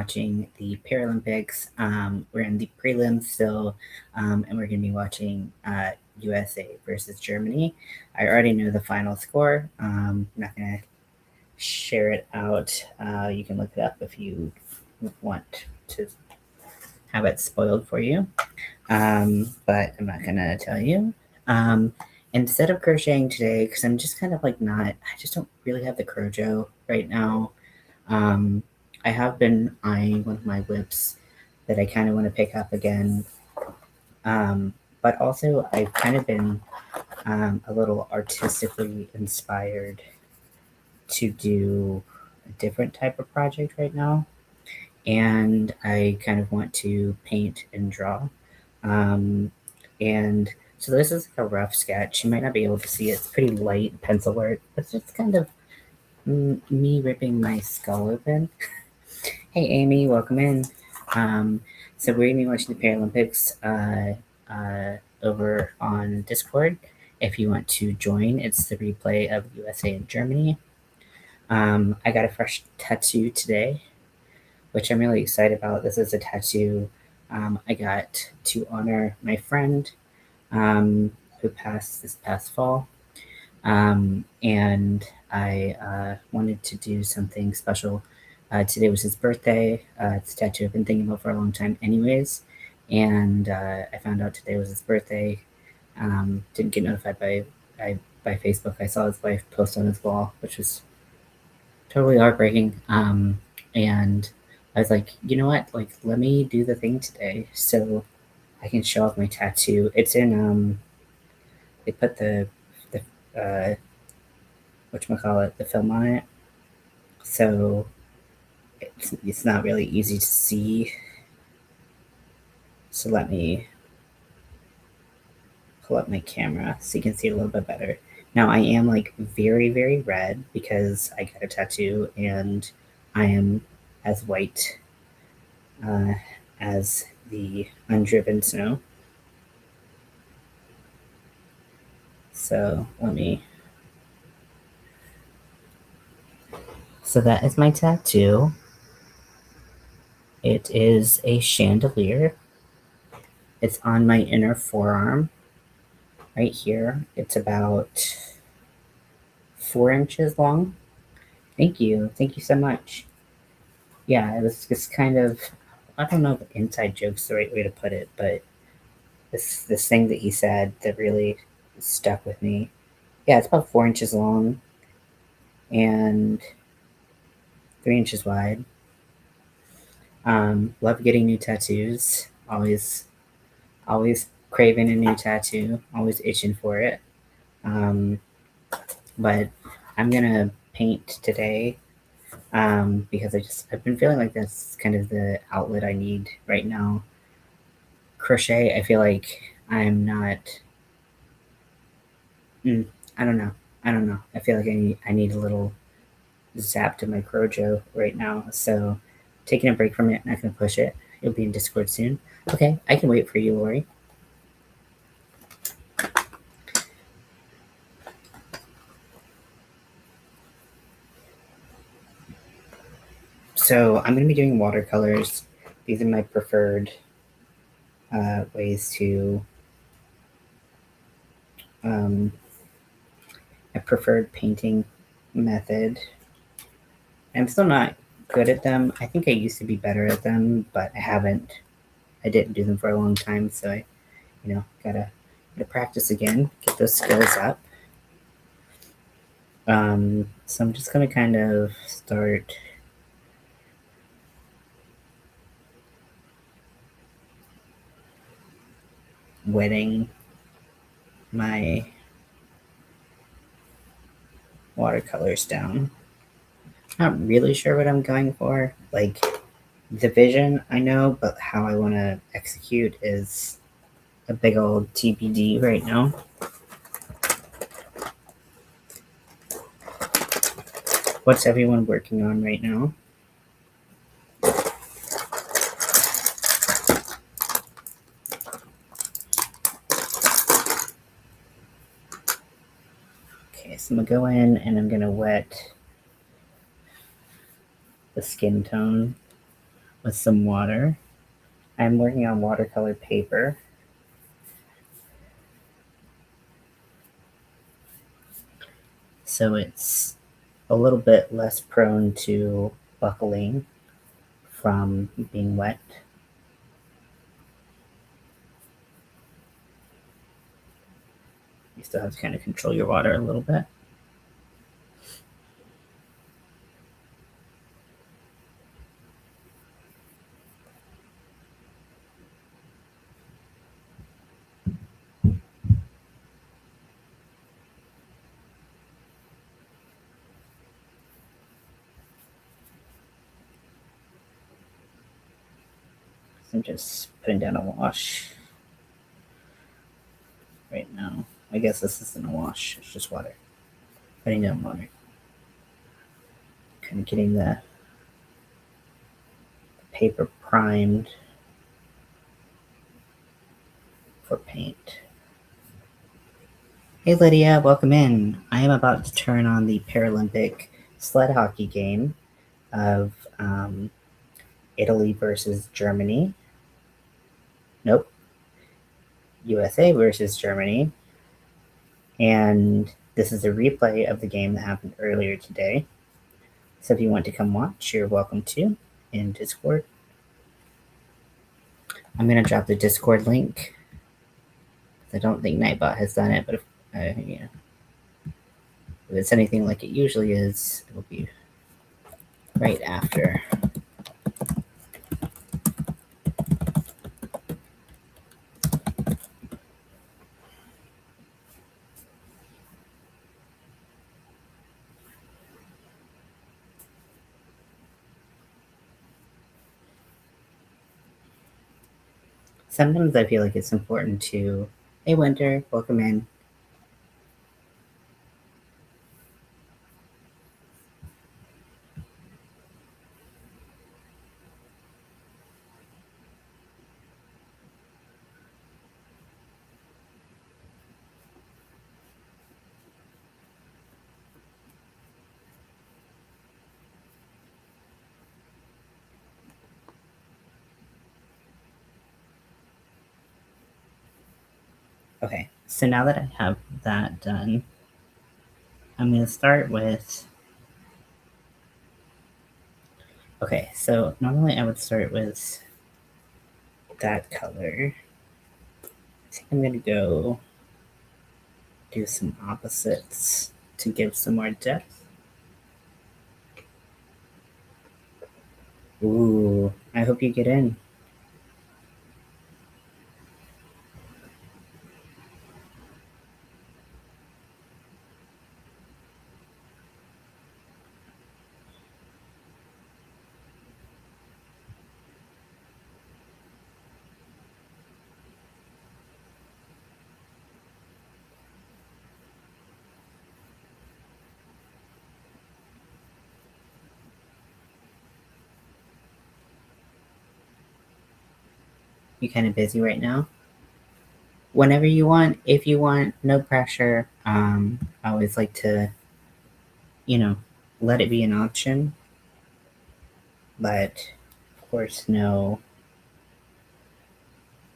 watching the Paralympics. We're in the prelims still, and we're going to be watching USA versus Germany. I already know the final score. I'm not going to share it out. You can look it up if you want to have it spoiled for you. But I'm not going to tell you. Instead of crocheting today, because I'm just kind of like I just don't really have the crojo right now. I have been eyeing one of my whips that I kind of want to pick up again. But also I've kind of been a little artistically inspired to do a different type of project right now. And I kind of want to paint and draw. And so this is like a rough sketch. You might not be able to see it. It's pretty light pencil work. It's just kind of me ripping my skull open. Hey, Amy, welcome in. So we're going to be watching the Paralympics over on Discord. If you want to join, it's the replay of USA and Germany. I got a fresh tattoo today, which I'm really excited about. This is a tattoo I got to honor my friend who passed this past fall. And I wanted to do something special. Today was his birthday. It's a tattoo I've been thinking about for a long time anyways. And I found out today was his birthday. Didn't get notified by Facebook. I saw his wife post on his wall, which was totally heartbreaking. And I was like, you know what? Like, let me do the thing today so I can show off my tattoo. It's in, they put the whatchamacallit, the film on it. So it's not really easy to see. So let me pull up my camera so you can see it a little bit better. Now I am like very, very red because I got a tattoo and I am as white as the undriven snow. So so that is my tattoo. It is a chandelier. It's on my inner forearm right here. It's about 4 inches long. Thank you so much. Yeah, it was just kind of, I don't know if inside joke's the right way to put it, but this thing that he said that really stuck with me. Yeah, it's about 4 inches long and 3 inches wide. Love getting new tattoos. Always craving a new tattoo. Always itching for it. But I'm gonna paint today because I've been feeling like that's kind of the outlet I need right now. Crochet, I feel like I'm not. I don't know. I feel like I need a little zap to my crojo right now. So taking a break from it, not gonna push it. It'll be in Discord soon. Okay, I can wait for you, Lori. So I'm gonna be doing watercolors. These are my preferred ways to a preferred painting method. I'm still not good at them. I think I used to be better at them, but I didn't do them for a long time, so I, gotta practice again, get those skills up. So I'm just gonna kind of start wetting my watercolors down. Not really sure what I'm going for. Like, the vision I know, but how I want to execute is a big old TBD right now. What's everyone working on right now? Okay, so I'm gonna go in and I'm gonna wet the skin tone with some water. I'm working on watercolor paper. So it's a little bit less prone to buckling from being wet. You still have to kind of control your water a little bit. I'm just putting down a wash right now. I guess this isn't a wash, it's just water. Putting down water. Kind of getting the paper primed for paint. Hey Lydia, welcome in. I am about to turn on the Paralympic sled hockey game of Italy versus Germany. Nope. USA versus Germany. And this is a replay of the game that happened earlier today. So if you want to come watch, you're welcome to in Discord. I'm going to drop the Discord link. I don't think Nightbot has done it, but if it's anything like it usually is, it'll be right after. Sometimes I feel like it's important to, hey Winter, welcome in. Okay, so now that I have that done, I'm going to start with, okay, so normally I would start with that color. I think I'm going to go do some opposites to give some more depth. Ooh, I hope you get in. You kind of busy right now? Whenever you want, if you want, no pressure. I always like to, let it be an option, but of course, no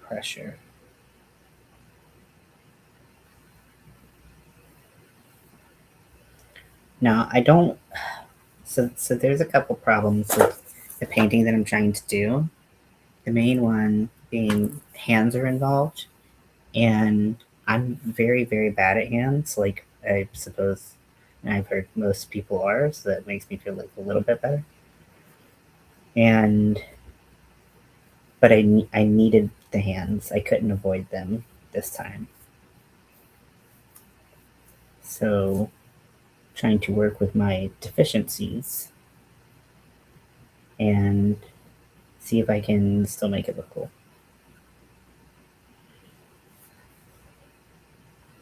pressure. Now, I don't. So there's a couple problems with the painting that I'm trying to do. The main one being hands are involved, and I'm very, very bad at hands. Like I suppose, and I've heard most people are, so that makes me feel like a little bit better. But I needed the hands. I couldn't avoid them this time. So trying to work with my deficiencies and see if I can still make it look cool.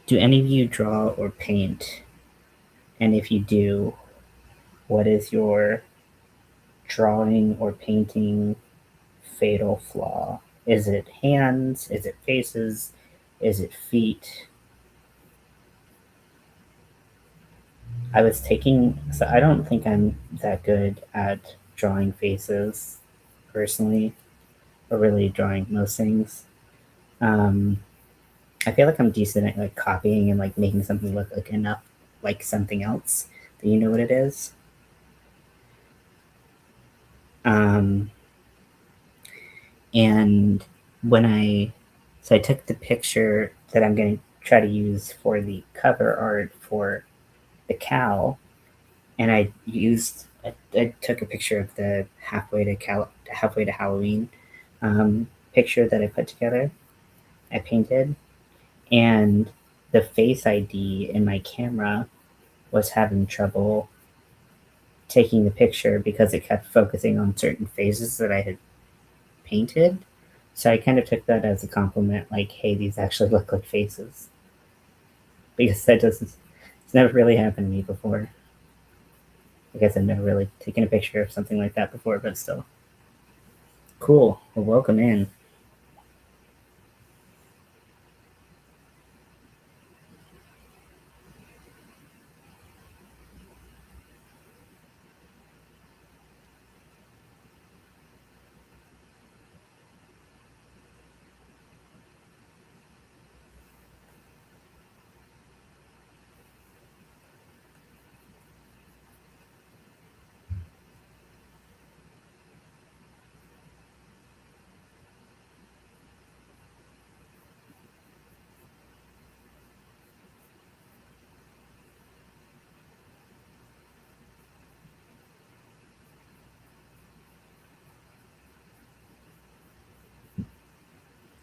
Do any of you draw or paint? And if you do, what is your drawing or painting fatal flaw? Is it hands? Is it faces? Is it feet? I was taking, so I don't think I'm that good at drawing faces. personally, or really drawing most things. Um, I feel like I'm decent at like copying and like making something look like enough like something else that you know what it is. Um, and when I took the picture that I'm going to try to use for the cover art for the cow, and I took a picture of the halfway to Halloween picture that I put together. I painted, and the Face ID in my camera was having trouble taking the picture because it kept focusing on certain phases that I had painted. So I kind of took that as a compliment, like, hey, these actually look like faces. Because it's never really happened to me before. I guess I've never really taken a picture of something like that before, but still. Cool. Well, welcome in.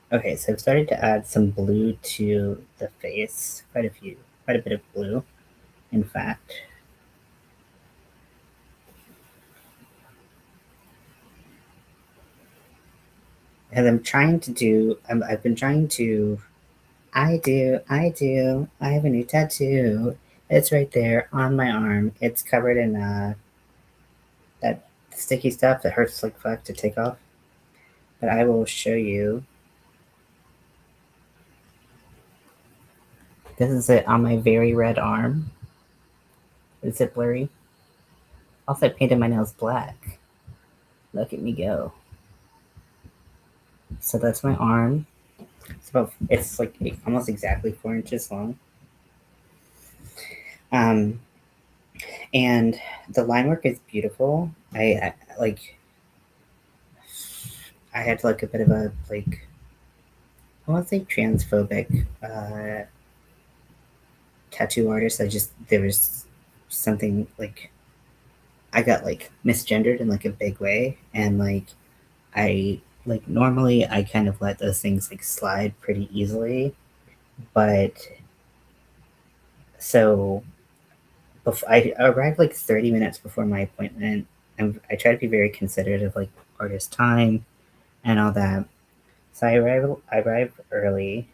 Okay, so I've started to add some blue to the face. Quite a bit of blue, in fact. And I've been trying to, I have a new tattoo. It's right there on my arm. It's covered in that sticky stuff that hurts like fuck to take off. But I will show you. This is it on my very red arm. Is it blurry? Also, I painted my nails black. Look at me go. So that's my arm. It's like almost exactly 4 inches long. Um, and the line work is beautiful. I had like a bit of a like I won't say transphobic tattoo artist. There was something like I got like misgendered in like a big way, and I normally I kind of let those things like slide pretty easily, but so I arrived like 30 minutes before my appointment, and I try to be very considerate of like artist time and all that. So I arrive early.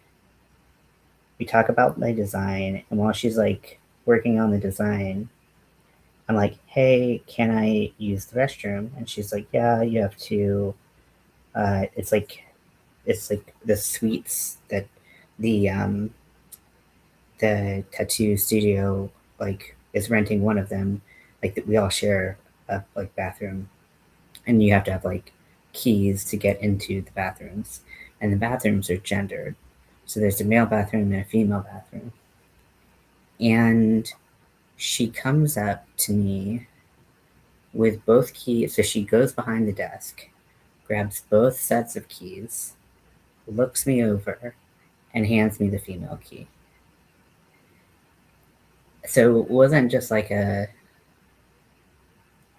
We talk about my design, and while she's like working on the design, I'm like, "Hey, can I use the restroom?" And she's like, "Yeah, you have to." Uh, it's like it's like the suites that the um, the tattoo studio like is renting one of them. Like that we all share a like bathroom, and you have to have like keys to get into the bathrooms, and the bathrooms are gendered. So there's a male bathroom and a female bathroom. And she comes up to me with both keys. So she goes behind the desk, grabs both sets of keys, looks me over, and hands me the female key. So it wasn't just like a,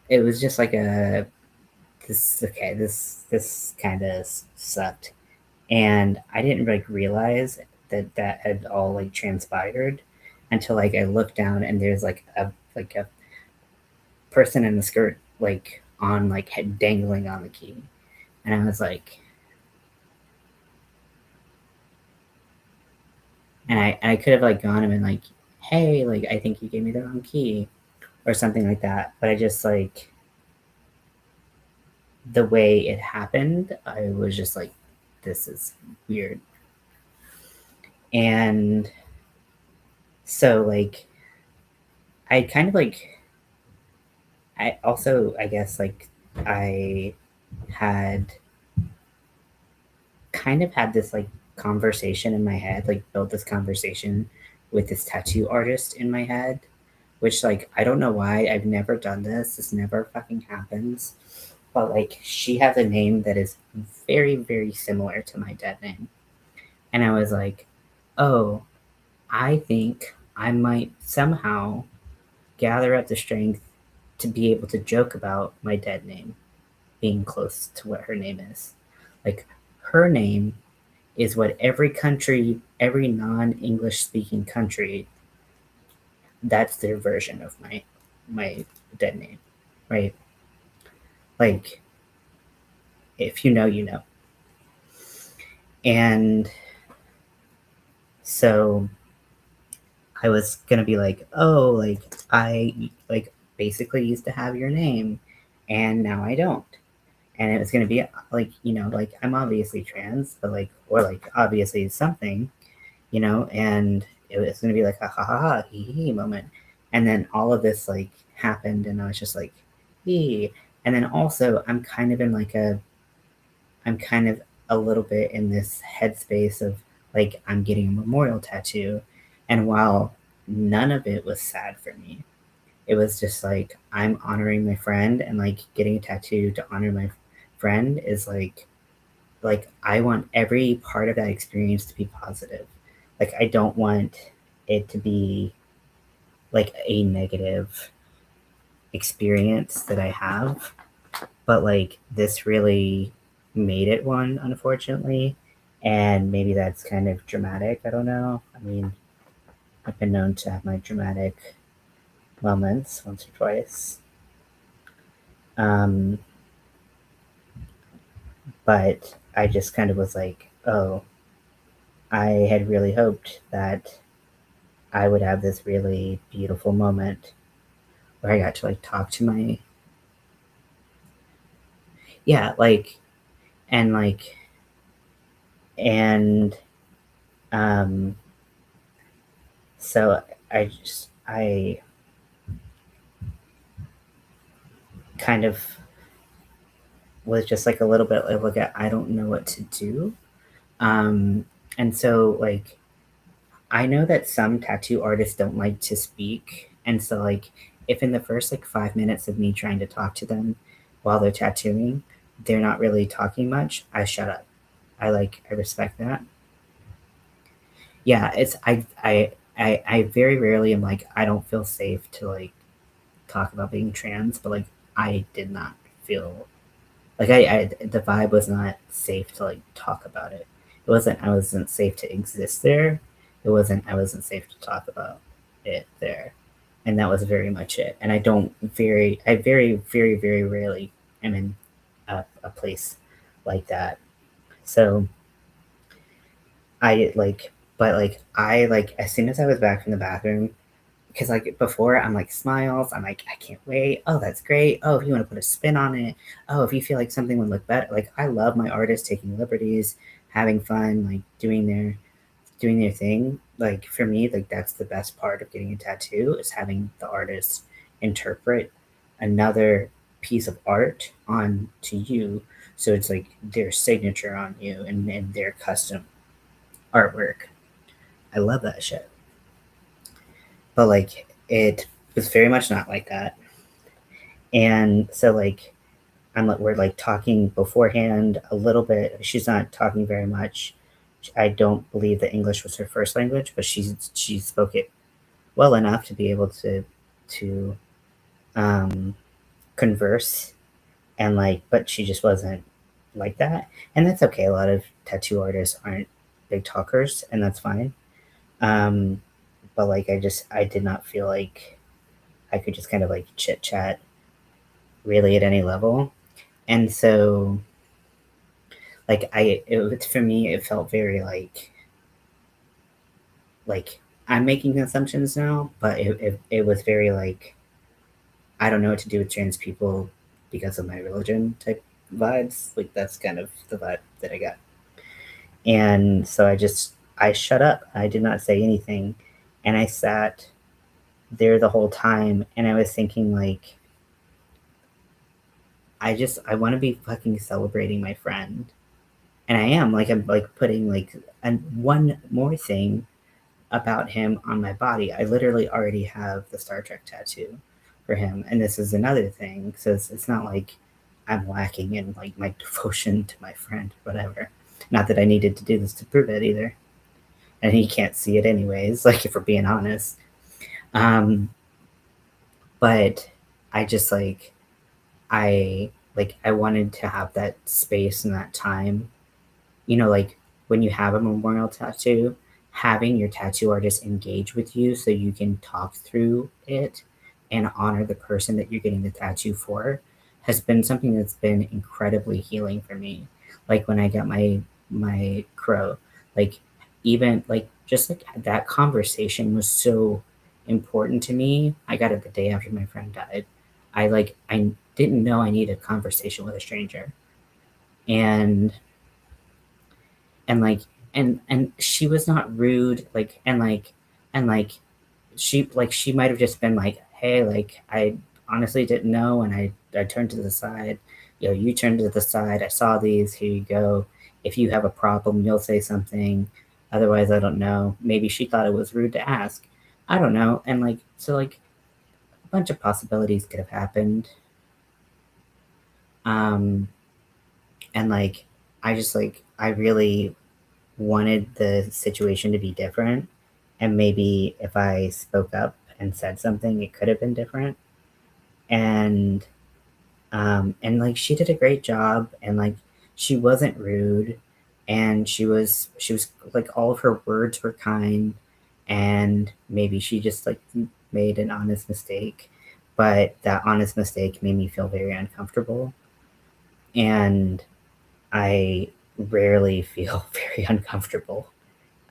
it was just like a, this kind of sucked. And I didn't like realize that that had all like transpired until like I looked down and there's like a person in the skirt like on like head dangling on the key, and I was like, and I could have like gone and been like, hey, like I think you gave me the wrong key or something like that, but I just like the way it happened, I was just like, this is weird. And so like I kind of like I also I guess like I had kind of had this like conversation in my head, like built this conversation with this tattoo artist in my head, which like I don't know why I've never done this. This never fucking happens. But like she has a name that is very, very similar to my dead name. And I was like, oh, I think I might somehow gather up the strength to be able to joke about my dead name being close to what her name is. Like her name is what every country, every non-English speaking country, that's their version of my dead name, right? Like if you know, you know. And so I was gonna be like, oh, like I like basically used to have your name, and now I don't. And it was gonna be like, like I'm obviously trans, but like, or like obviously something, and it was gonna be like a ha ha ha he he moment. And then all of this like happened, and I was just like, he. And then also I'm kind of a little bit in this headspace of like I'm getting a memorial tattoo, and while none of it was sad for me, it was just like I'm honoring my friend, and like getting a tattoo to honor my friend is like I want every part of that experience to be positive. Like I don't want it to be like a negative experience that I have, but like this really made it one, unfortunately. And maybe that's kind of dramatic. I don't know. I mean, I've been known to have my dramatic moments once or twice. Um, but I just kind of was like, oh, I had really hoped that I would have this really beautiful moment where I got to like talk to my, yeah, and like, and, um, so I kind of was just like a little bit like, I don't know what to do. Um, and so like, I know that some tattoo artists don't like to speak. And so like, if in the first like 5 minutes of me trying to talk to them while they're tattooing, they're not really talking much, I shut up. I respect that. Yeah, it's I very rarely am like I don't feel safe to like talk about being trans, but like I did not feel like I the vibe was not safe to like talk about it. I wasn't safe to exist there. I wasn't safe to talk about it there. And that was very much it. And I very, very, very rarely am in a place like that. So I like, but like, I like, as soon as I was back from the bathroom, because like before I'm like smiles, I'm like I can't wait, oh that's great, oh if you want to put a spin on it, oh if you feel like something would look better, like I love my artists taking liberties, having fun, like doing their thing. Like for me, like that's the best part of getting a tattoo is having the artist interpret another piece of art on to you, so it's like their signature on you and their custom artwork. I love that shit. But like it was very much not like that. And so like I'm like we're like talking beforehand a little bit. She's not talking very much. I don't believe that English was her first language, but she spoke it well enough to be able to um, converse, and like, but she just wasn't like that, and that's okay. A lot of tattoo artists aren't big talkers, and that's fine. Um, but like I did not feel like I could just kind of like chit chat really at any level. And so like for me it felt very like I'm making assumptions now, but it was very like I don't know what to do with trans people because of my religion type vibes. Like that's kind of the vibe that I got. And so I shut up. I did not say anything. And I sat there the whole time, and I was thinking like I want to be fucking celebrating my friend, and I am like I'm like putting like one more thing about him on my body. I literally already have the Star Trek tattoo for him, and this is another thing. So it's not like I'm lacking in like my devotion to my friend, whatever. Not that I needed to do this to prove it either, and he can't see it anyways. Like if we're being honest, um, but I just I wanted to have that space and that time, like when you have a memorial tattoo, having your tattoo artist engage with you so you can talk through it and honor the person that you're getting the tattoo for has been something that's been incredibly healing for me. Like when I got my crow, like even like just like that conversation was so important to me. I got it the day after my friend died. I didn't know I needed a conversation with a stranger. And and like and she was not rude, and she might have just been like, hey, like I honestly didn't know, and I turned to the side, you turned to the side, I saw these, here you go, if you have a problem you'll say something, otherwise I don't know. Maybe she thought it was rude to ask, I don't know. And like so like a bunch of possibilities could have happened. um and like I really wanted the situation to be different, and maybe if I spoke up and said something it could have been different. And like she did a great job, and like she wasn't rude, and she was like all of her words were kind, and maybe she just like made an honest mistake, but that honest mistake made me feel very uncomfortable. And I rarely feel very uncomfortable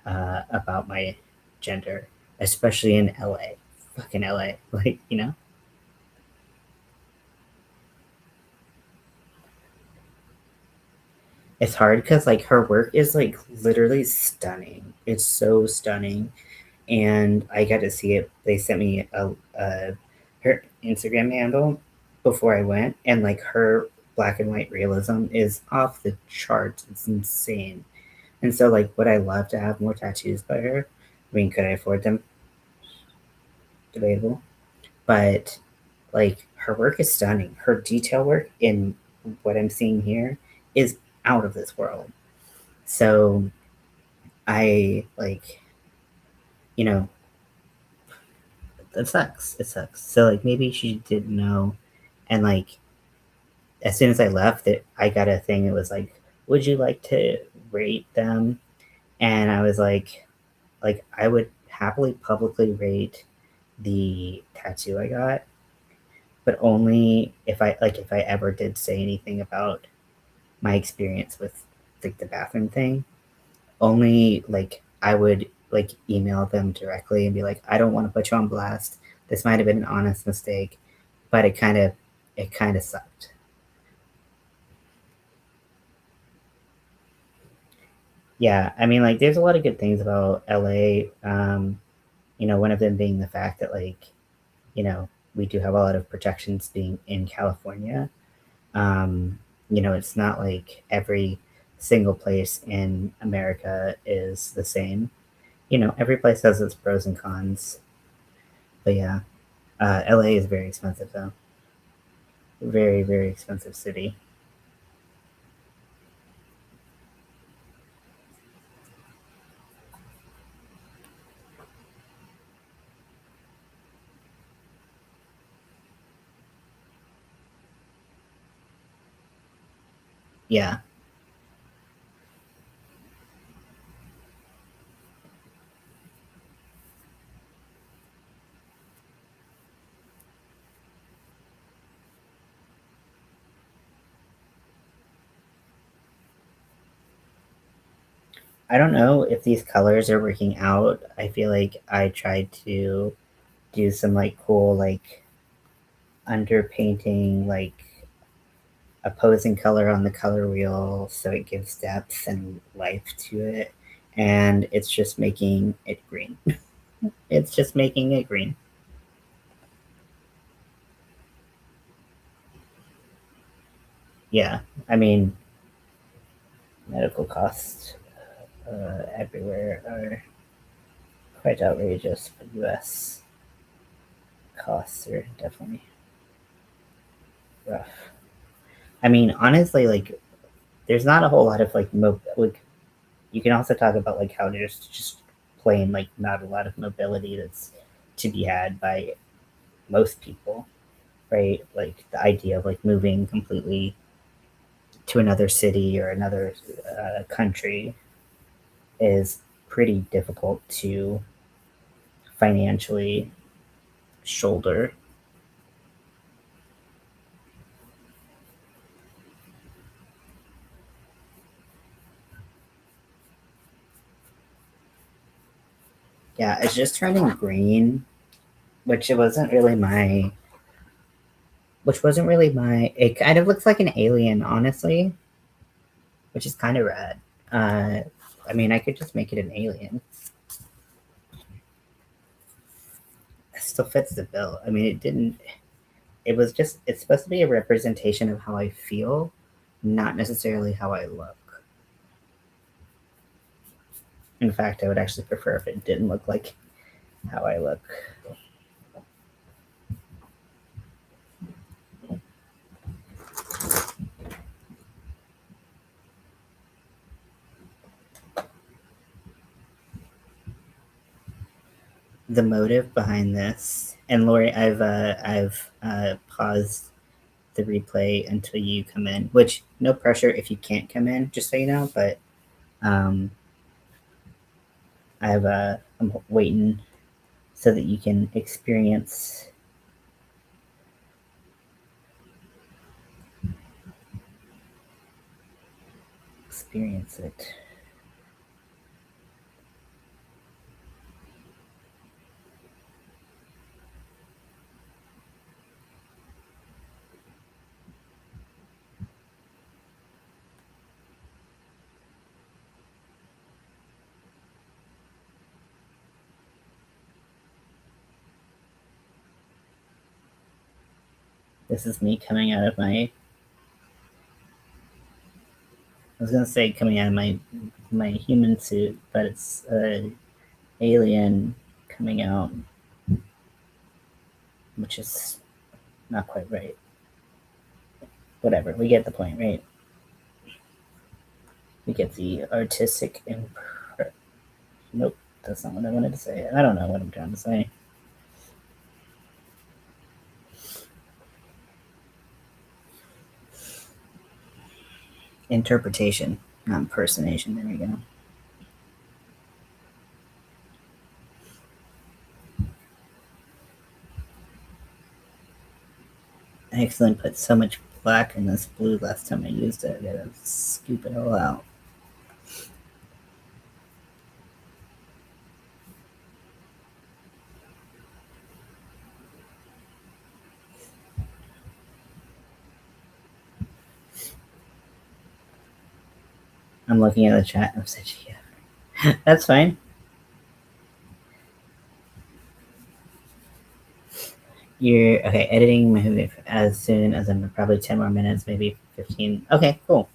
about my gender, especially in LA. Fucking LA. Like, it's hard because like her work is like literally stunning. It's so stunning. And I got to see it. They sent me her Instagram handle before I went, and like her black and white realism is off the charts. It's insane. And so, like, would I love to have more tattoos by her? I mean, could I afford them? Debatable. But like her work is stunning. Her detail work in what I'm seeing here is out of this world. So I like, you know, it sucks. It sucks. So like maybe she didn't know, and like as soon as I left, it I got a thing. It was like, would you like to rate them? And I was like I would happily publicly rate the tattoo I got, but only if I ever did say anything about my experience with like the bathroom thing. Only like I would like email them directly and be like, I don't want to put you on blast. This might have been an honest mistake, but it kind of sucked. Yeah, I mean, like, there's a lot of good things about LA. One of them being the fact that we do have a lot of protections being in California. It's not like every single place in America is the same. Every place has its pros and cons. But yeah, LA is very expensive though. Very, very expensive city. Yeah. I don't know if these colors are working out. I feel like I tried to do some like cool like underpainting, like opposing color on the color wheel so it gives depth and life to it. And it's just making it green. It's just making it green. yeah, I mean, medical costs everywhere are quite outrageous, but U.S. costs are definitely rough. I mean, honestly, like, there's not a whole lot of like you can also talk about like how there's just plain like not a lot of mobility that's to be had by most people, right? Like the idea of like moving completely to another city or another country is pretty difficult to financially shoulder. Yeah, it's just turning green, which it wasn't really my which wasn't really my it kind of looks like an alien, honestly, which is kind of rad. Uh I mean, I could just make it an alien. It still fits the bill. I mean, it didn't it was just it's supposed to be a representation of how I feel, not necessarily how I look. In fact, I would actually prefer if it didn't look like how I look. The motive behind this, and Lori, I've paused the replay until you come in. Which no pressure if you can't come in, just so you know. But um, I'm waiting so that you can experience it. This is me coming out of my. I was gonna say coming out of my human suit, but it's alien coming out, which is not quite right. Whatever, we get the point, right? We get the artistic Nope, that's not what I wanted to say. I don't know what I'm trying to say. Interpretation, not impersonation. There we go. I accidentally put so much black in this blue last time I used it. I gotta scoop it all out. I'm looking at the chat. I'm such yeah. That's fine. You're okay. Editing my movie as soon as I'm probably 10 more minutes, maybe 15. Okay, cool.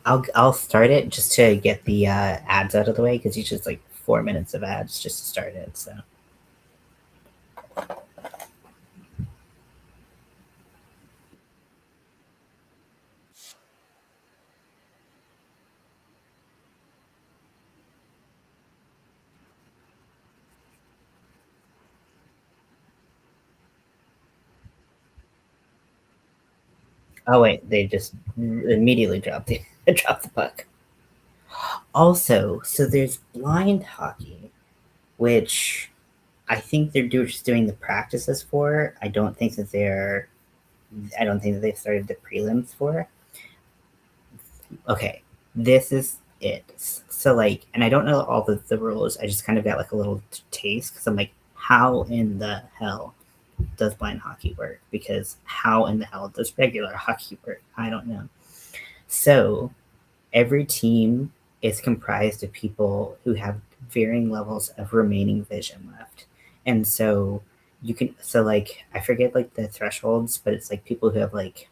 I'll start it just to get the ads out of the way because it's just like 4 minutes of ads just to start it. So oh wait, they just immediately dropped the dropped the puck. Also, so there's blind hockey, which I think they're just doing the practices for. I don't think that they're. I don't think that they've started the prelims for. Okay, this is it. So like, and I don't know all the rules. I just kind of got like a little taste because I'm like, how in the hell does blind hockey work? Because how in the hell does regular hockey work? I don't know. So every team is comprised of people who have varying levels of remaining vision left. And so you can, so like I forget like the thresholds, but it's like people who have like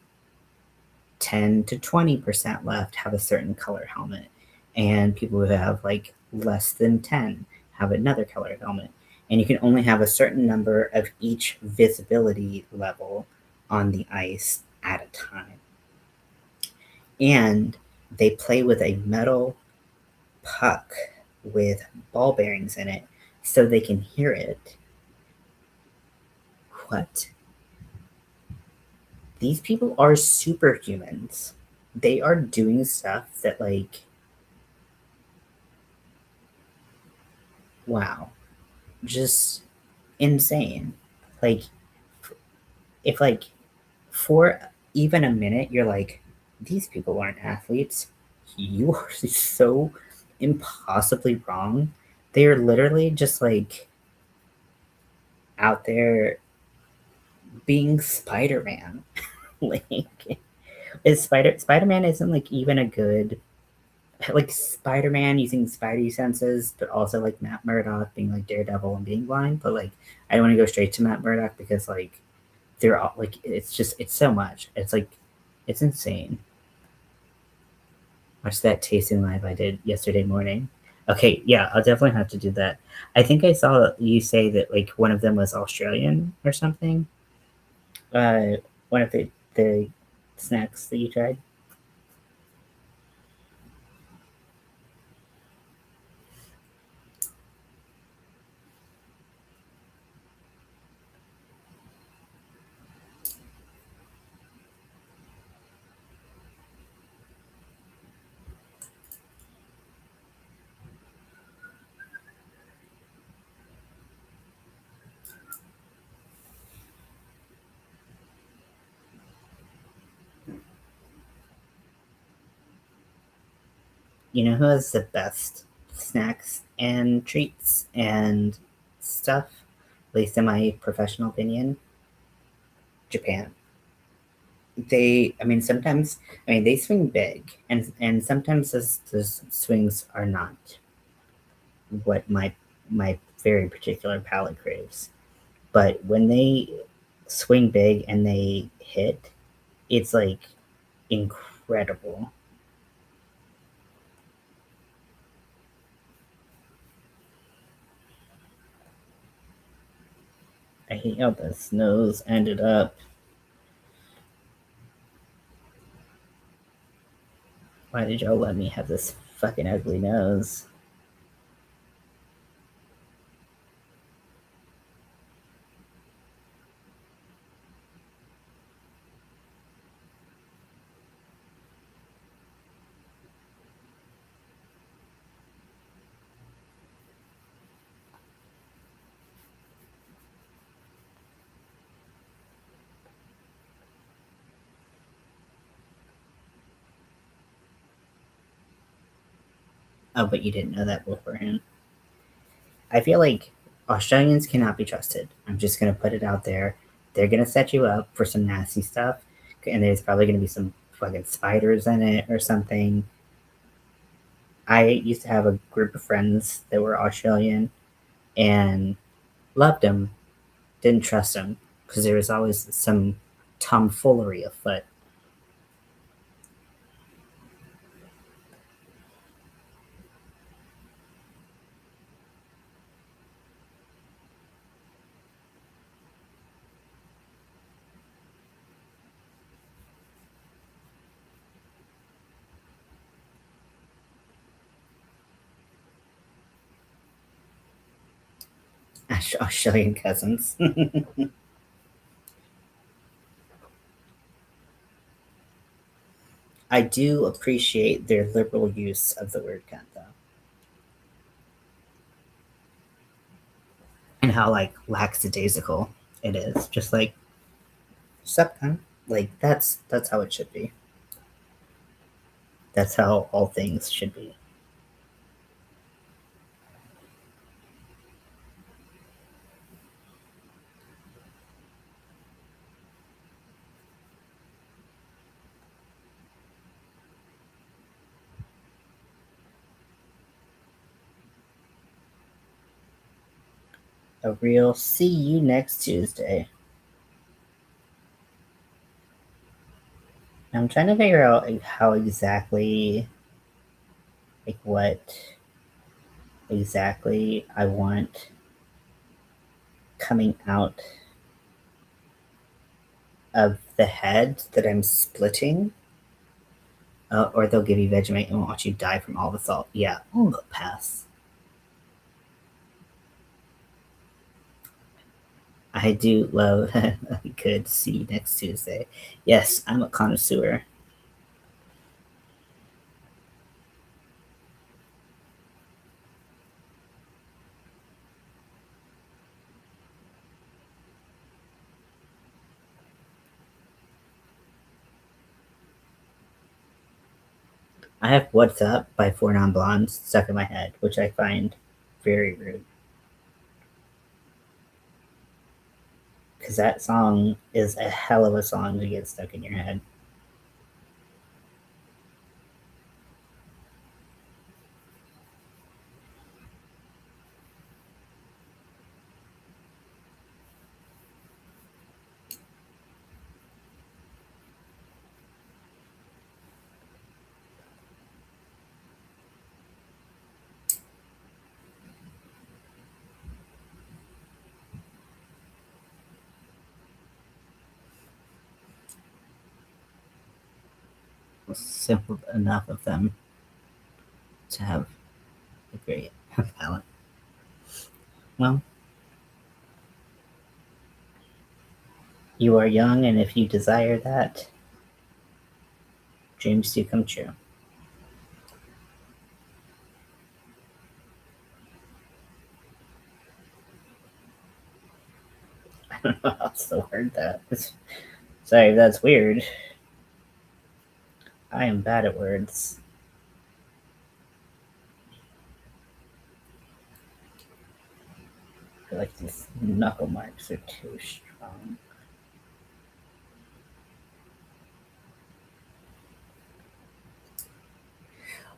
10 to 20% left have a certain color helmet, and people who have like less than 10 have another color helmet. And you can only have a certain number of each visibility level on the ice at a time. And they play with a metal puck with ball bearings in it so they can hear it. What? These people are superhumans. They are doing stuff that, like, wow, just insane. Like, if, like, for even a minute, you're like, these people aren't athletes, you are so impossibly wrong. They are literally just, like, out there being Spider-Man. Like, is Spider-Man isn't like even a good, like, Spider-Man using Spidey senses, but also like Matt Murdock being like Daredevil and being blind. But like, I don't want to go straight to Matt Murdock because like they're all like, it's just, it's so much. It's like, it's insane. Watch that tasting live I did yesterday morning. Okay, yeah, I'll definitely have to do that. I think I saw you say that like one of them was Australian or something. Uh, one of the snacks that you tried. You know who has the best snacks and treats and stuff, at least in my professional opinion? Japan. I mean, sometimes, I mean, they swing big, and sometimes those swings are not what my very particular palate craves. But when they swing big and they hit, it's like incredible. I hate how this nose ended up. Why did y'all let me have this fucking ugly nose? Oh, but you didn't know that beforehand. I feel like Australians cannot be trusted. I'm just gonna put it out there. They're gonna set you up for some nasty stuff, and there's probably gonna be some fucking spiders in it or something. I used to have a group of friends that were Australian and loved them, didn't trust them because there was always some tomfoolery afoot. Australian cousins. I do appreciate their liberal use of the word cunt, though, and how like lackadaisical it is. Just like sup cunt. Like that's how it should be. That's how all things should be. A real see you next Tuesday. I'm trying to figure out how exactly, like what exactly I want coming out of the head that I'm splitting. Or they'll give you Vegemite and watch you die from all the salt. Yeah, I'll pass. I do love a good see you next Tuesday. Yes, I'm a connoisseur. I have What's Up by Four Non Blondes stuck in my head, which I find very rude. Because that song is a hell of a song to get stuck in your head. Simple enough of them to have a great talent. Well, you are young, and if you desire that, dreams do come true. I don't know how else to word that. Sorry, that's weird. I am bad at words. I feel like these knuckle marks are too strong.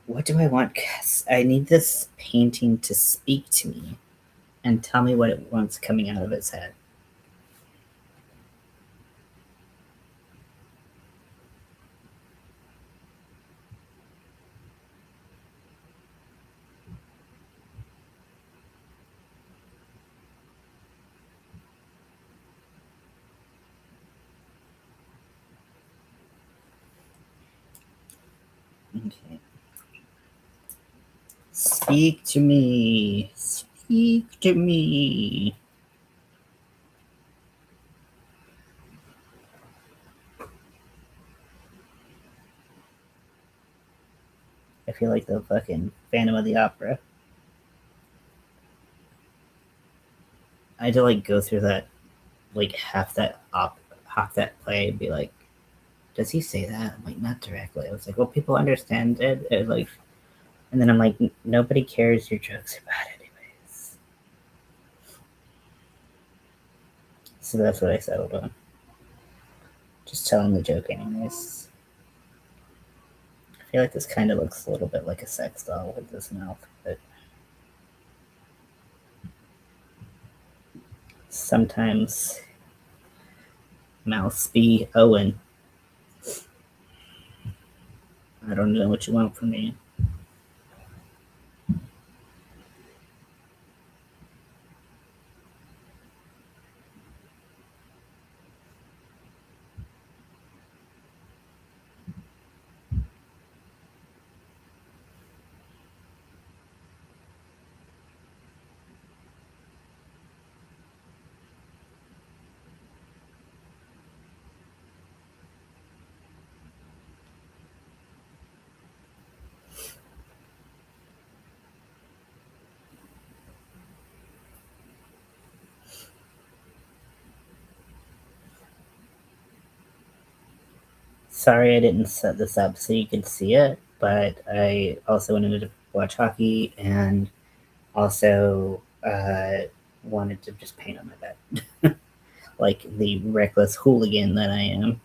What do I want? I need this painting to speak to me and tell me what it wants coming out of its head. Okay. Speak to me. Speak to me. I feel like the fucking Phantom of the Opera. I had to like go through that, like half that play and be like, does he say that? I'm like, not directly. I was like, well, people understand it. Like, and then I'm like, nobody cares. Your jokes are bad anyways. So that's what I settled on. Just telling the joke anyways. I feel like this kind of looks a little bit like a sex doll with this mouth, but sometimes mouths be Owen. I don't know what you want from me. Sorry I didn't set this up so you could see it, but I also wanted to watch hockey and also wanted to just paint on my bed. Like the reckless hooligan that I am.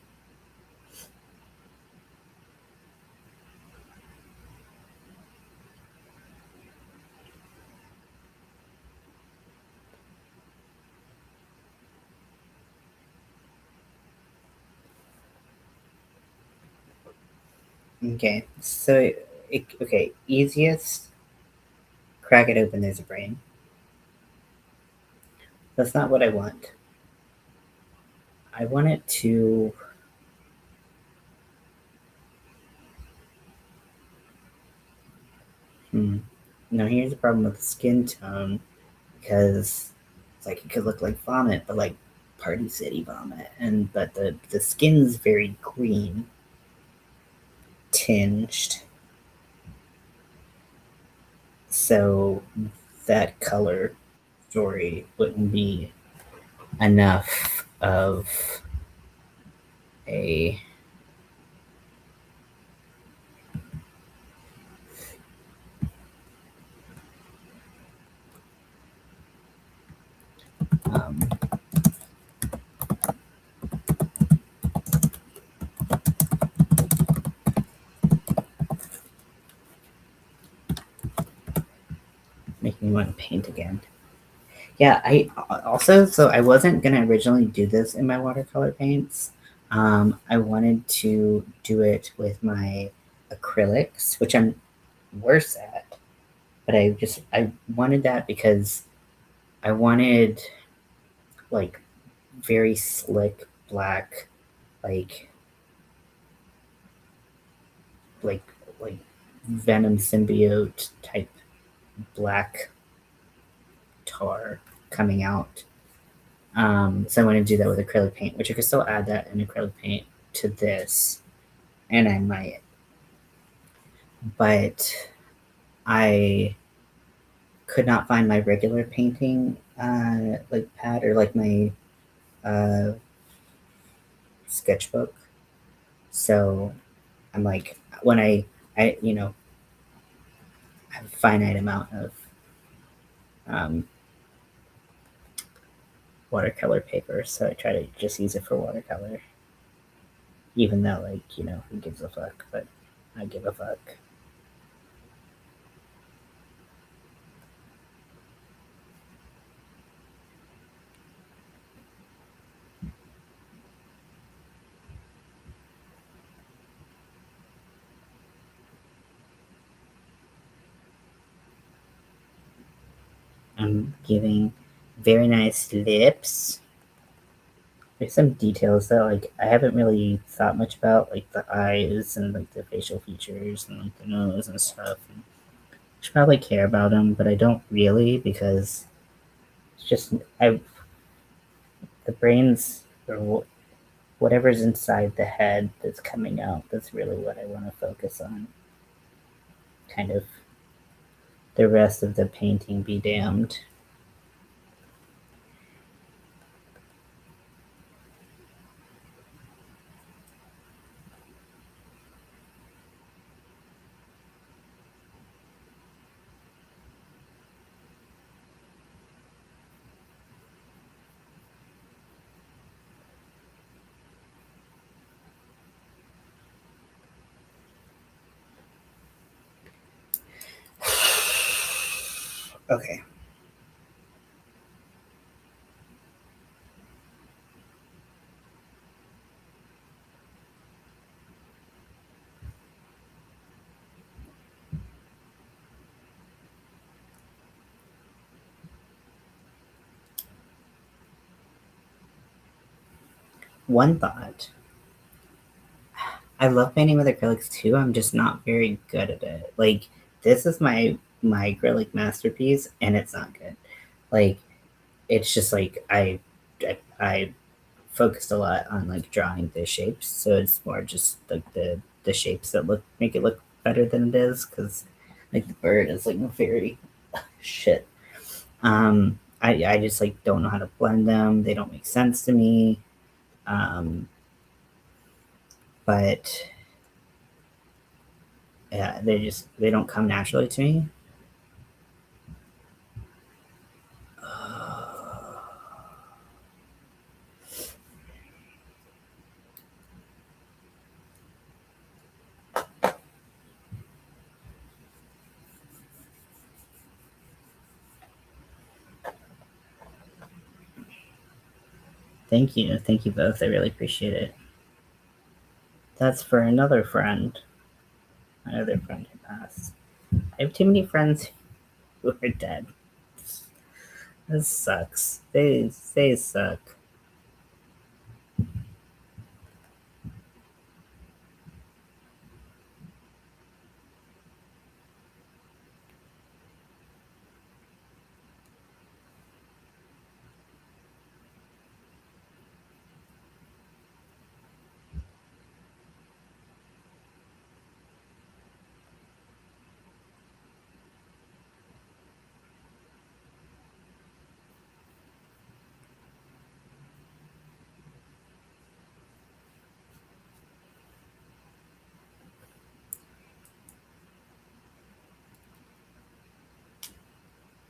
Okay, so okay, easiest, crack it open. There's a brain. That's not what I want. I want it to. Hmm. Now here's the problem with the skin tone because it's like it could look like vomit, but like Party City vomit, and but the skin's very green tinged, so that color story wouldn't be enough of a um, making me want to paint again. Yeah, I also so I wasn't gonna originally do this in my watercolor paints. I wanted to do it with my acrylics, which I'm worse at, but I wanted that because I wanted like very slick black, like like like Venom symbiote type black tar coming out. So I want to do that with acrylic paint, which I could still add that in acrylic paint to this, and I might, but I could not find my regular painting like pad or like my uh, sketchbook. So I'm like, when I have a finite amount of um, watercolor paper, so I try to just use it for watercolor, even though like who gives a fuck, but I give a fuck. I'm giving very nice lips. There's some details that like I haven't really thought much about, like the eyes and like the facial features and like the nose and stuff. And I should probably care about them, but I don't really because it's just I the brains or whatever's inside the head that's coming out. That's really what I want to focus on. Kind of the rest of the painting be damned. Okay. One thought. I love painting with acrylics too. I'm just not very good at it. Like this is my acrylic masterpiece, and it's not good. Like it's just like I focused a lot on like drawing the shapes, so it's more just like the shapes that look make it look better than it is. Because like the bird is like very shit. I just like don't know how to blend them. They don't make sense to me. Um, but yeah, they don't come naturally to me. Thank you both. I really appreciate it. That's for another friend. My other friend who passed. I have too many friends who are dead. This sucks. They suck.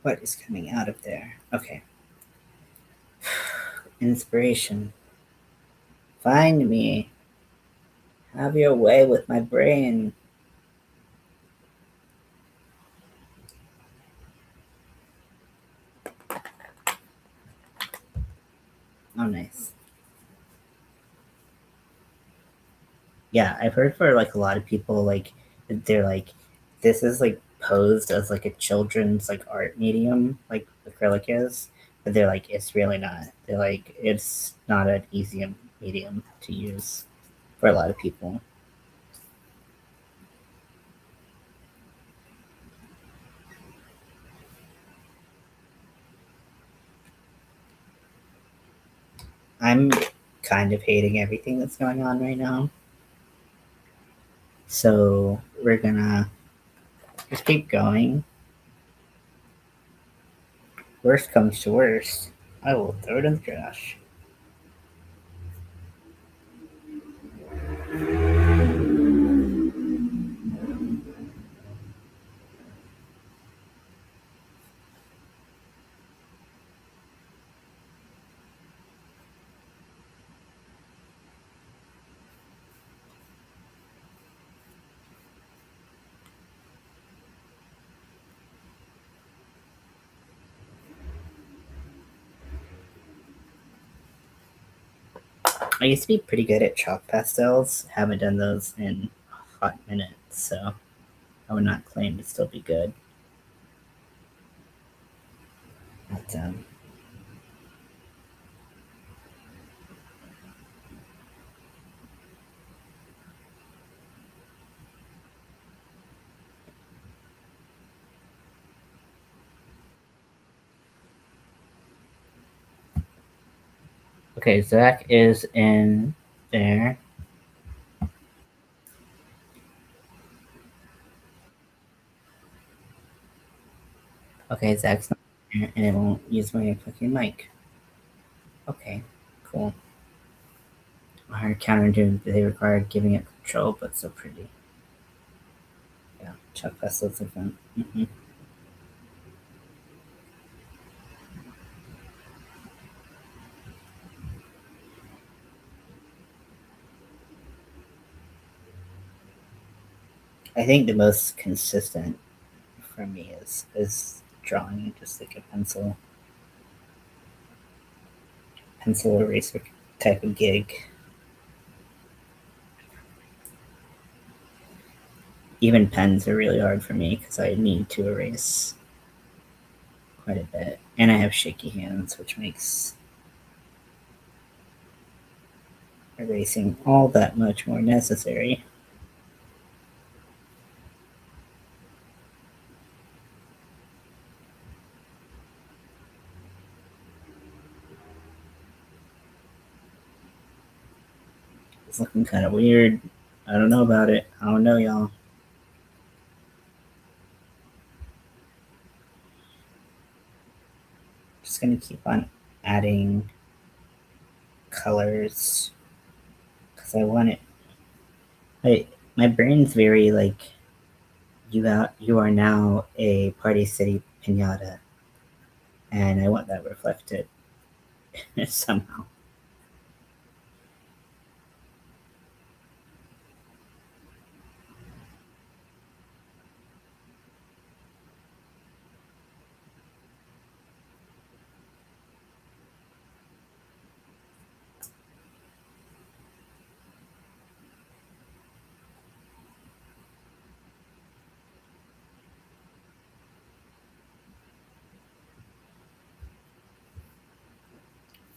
What is coming out of there? Okay. Inspiration. Find me. Have your way with my brain. Oh, nice. Yeah, I've heard for like a lot of people, like they're like, this is like posed as like a children's like art medium, like acrylic is, but they're like, it's really not. They're like, it's not an easy medium to use for a lot of people. I'm kind of hating everything that's going on right now. So we're gonna just keep going. Worst comes to worst, I will throw it in the trash. I used to be pretty good at chalk pastels. Haven't done those in a hot minute, so I would not claim to still be good. But, okay, Zach is in there. Okay, Zach's not there, and it won't use my fucking mic. Okay, cool. Our counterintuitive, they require giving it control, but so pretty. Yeah, chalk pastels are fun. I think the most consistent for me is drawing just like a pencil eraser type of gig. Even pens are really hard for me because I need to erase quite a bit, and I have shaky hands, which makes erasing all that much more necessary. It's looking kind of weird. I don't know about it. I don't know, y'all. Just gonna keep on adding colors because I want it. My brain's very like you are now a Party City pinata, and I want that reflected somehow.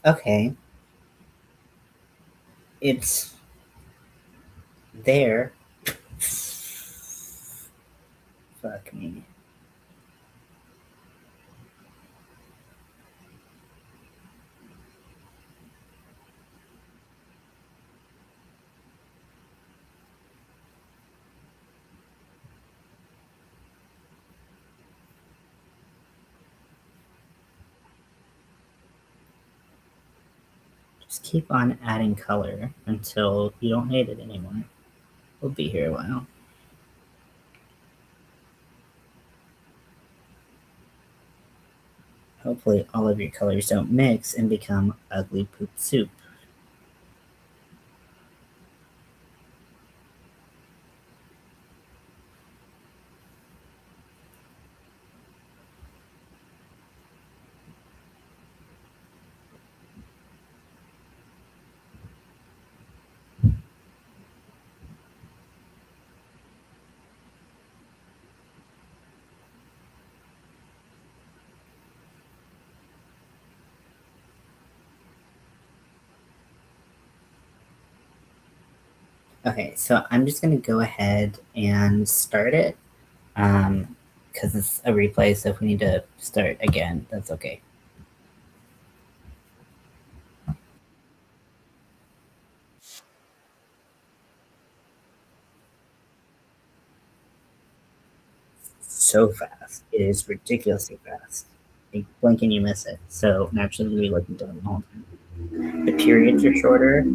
Okay, it's there. Fuck me. Just keep on adding color until you don't hate it anymore. We'll be here a while. Hopefully, all of your colors don't mix and become ugly poop soup. Okay, so I'm just gonna go ahead and start it, because it's a replay. So if we need to start again, that's okay. So fast, it is ridiculously fast. You blink and you miss it. So naturally, we look into them all the time. The periods are shorter.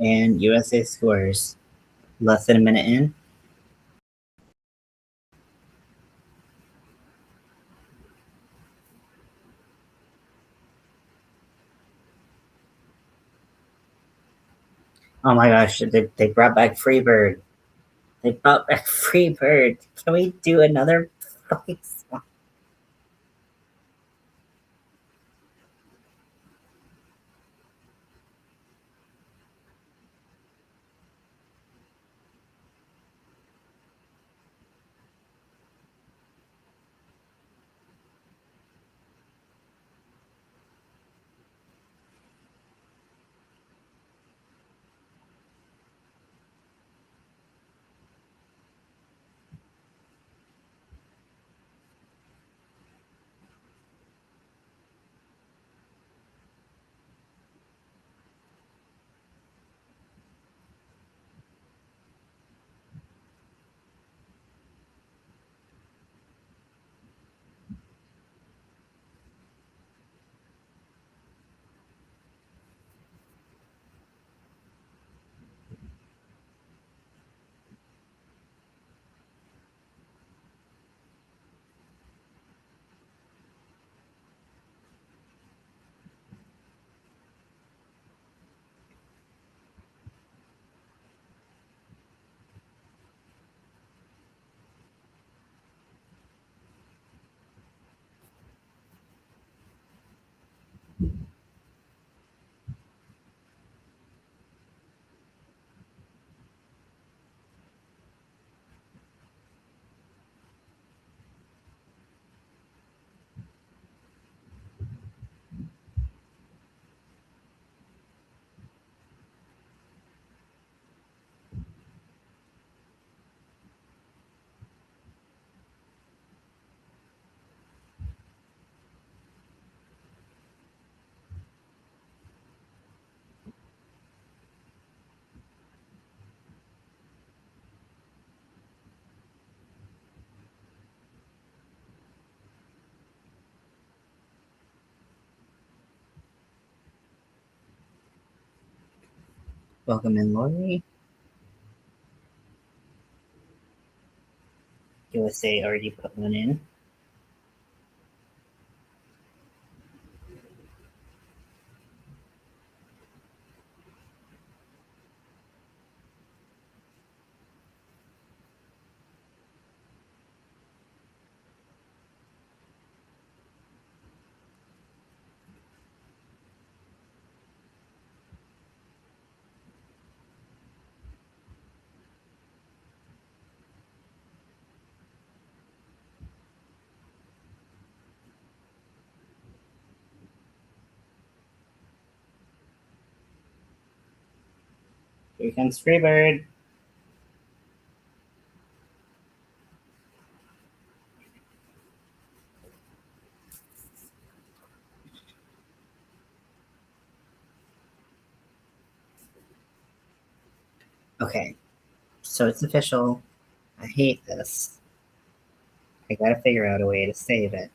And USA scores less than a minute in. Oh my gosh, they brought back Freebird. They brought back Freebird. Can we do another fucking song? Welcome in, Lori. USA already put one in. Here comes Freebird. Okay, so it's official. I hate this. I gotta figure out a way to save it.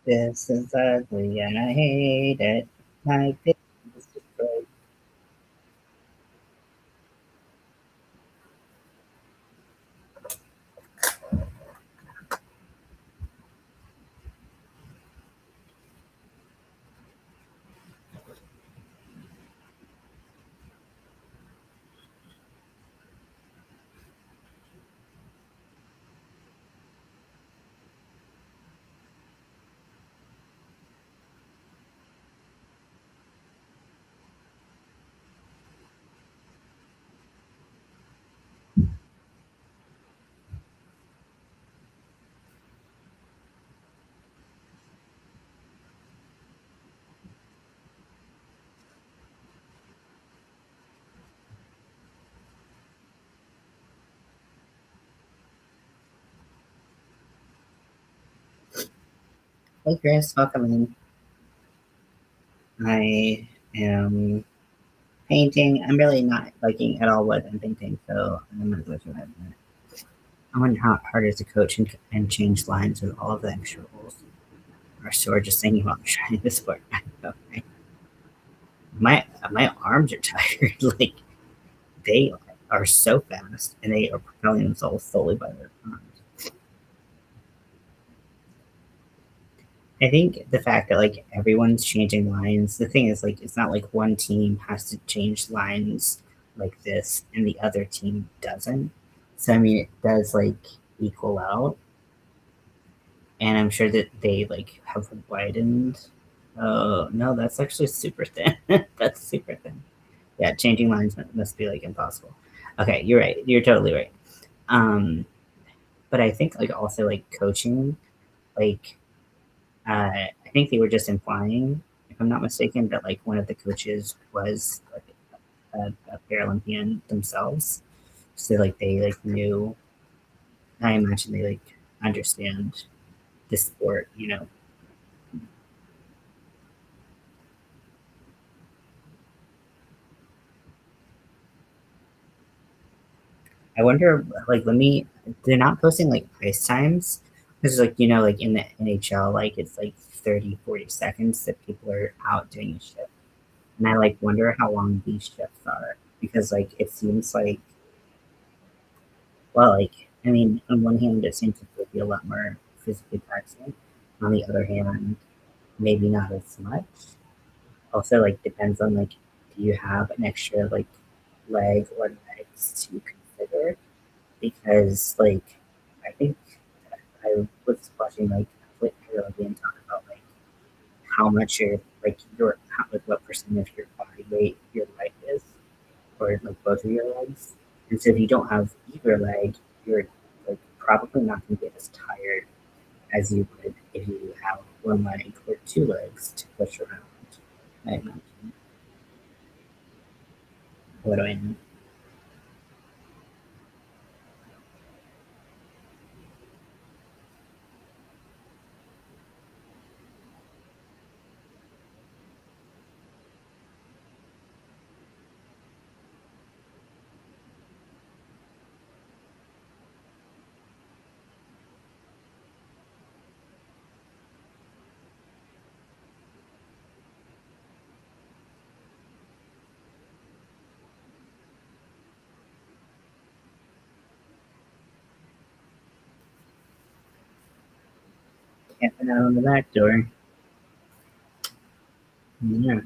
This is ugly and I hate it. My face is destroyed. Hey Chris, welcome in. I am painting. I'm really not liking at all what I'm painting, so I'm gonna go through that in a minute. I wonder how hard it is to coach and change lines with all of the extra rules. Or so we're just thinking about trying this sport. Okay. My arms are tired. Like they are so fast, and they are propelling themselves solely by their arms. I think the fact that like everyone's changing lines. The thing is, like, it's not like one team has to change lines like this, and the other team doesn't. So I mean, it does like equal out, and I'm sure that they like have widened. Oh no, that's actually super thin. That's super thin. Yeah, changing lines must be like impossible. Okay, you're right. You're totally right. Um, but I think like also like coaching, like I think they were just implying, if I'm not mistaken, that like one of the coaches was like a Paralympian themselves, so like they like knew. I imagine they like understand the sport, you know. I wonder, like, let me. They're not posting like ice times because, like, you know, like in the NHL, like it's like 30, 40 seconds that people are out doing a shift, and I like wonder how long these shifts are because, like, it seems like, well, like, I mean, on one hand, it seems to be a lot more physically taxing. On the other hand, maybe not as much. Also, like, depends on like, do you have an extra like leg or legs to consider? Because like I think I was watching like Paralympian talk about like how much like what percent of your body weight your leg is, or like both of your legs. And so if you don't have either leg, you're like probably not going to get as tired as you would if you have one leg or two legs to push around. I imagine. What do I know? Camping out on the back door. Yeah.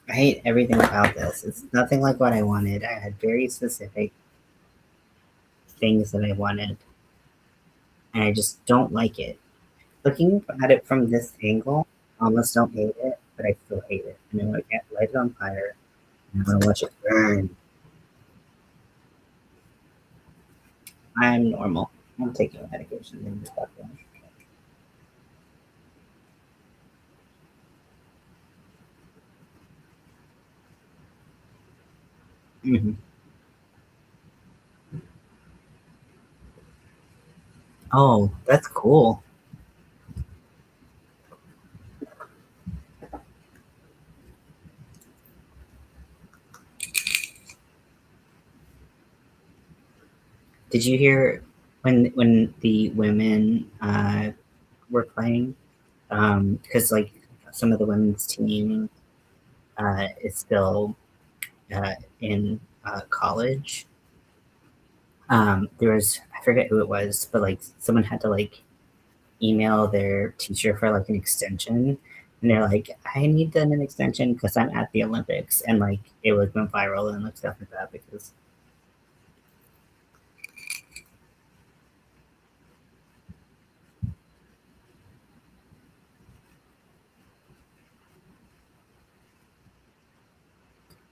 I hate everything about this. It's nothing like what I wanted. I had very specific things that I wanted, and I just don't like it. Looking at it from this angle, I almost don't hate it, but I still hate it. And I want to light it on fire, and I want to watch it burn. I'm normal. I'm taking medication and stuff. Mm-hmm. Oh, that's cool. Did you hear when the women were playing? Because like some of the women's team is still in college. There was I forget who it was, but like someone had to like email their teacher for like an extension, and they're like, "I need an extension because I'm at the Olympics," and like it was went viral and like stuff like that because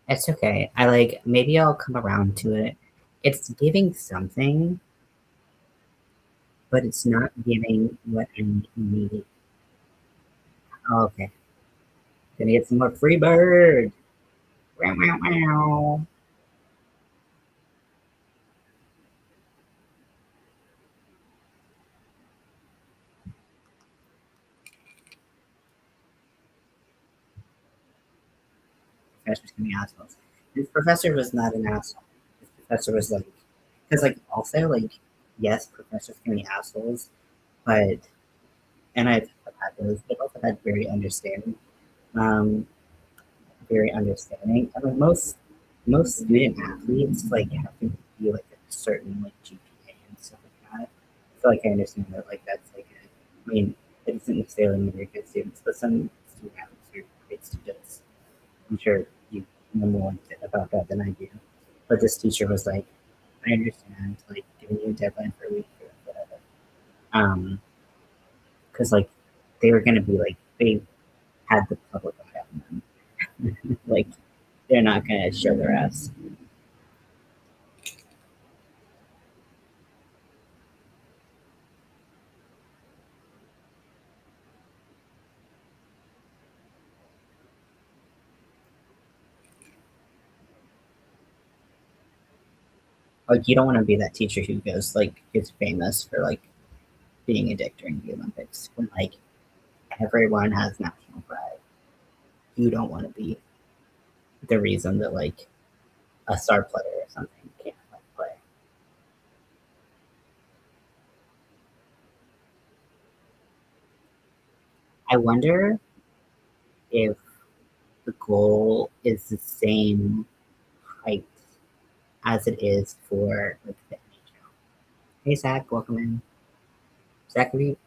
it's okay. I like maybe I'll come around to it. It's giving something, but it's not giving what I need. Oh, okay, gonna get some more free bird. Wow, wow, wow. Professors can be assholes. This professor was not an asshole. This professor was like, because like also like, yes, professors can be assholes, but and I've had those, but also had um, very understanding. I mean, most student athletes like have to be like a certain like GPA and stuff like that. So like I understand that like that's like I mean, it doesn't necessarily mean they're good students, but some student athletes are great students. I'm sure you know more about that than I do. But this teacher was like, I understand, like giving you a deadline for a week or whatever. Because like they were gonna be like they had the public eye on them. Like they're not gonna show their ass. Like you don't want to be that teacher who goes like is famous for like being a dick during the Olympics when like everyone has national pride. You don't want to be the reason that like a star player or something can't like play. I wonder if the goal is the same height as it is for like the NHL. Hey Zach, welcome in. Zachary,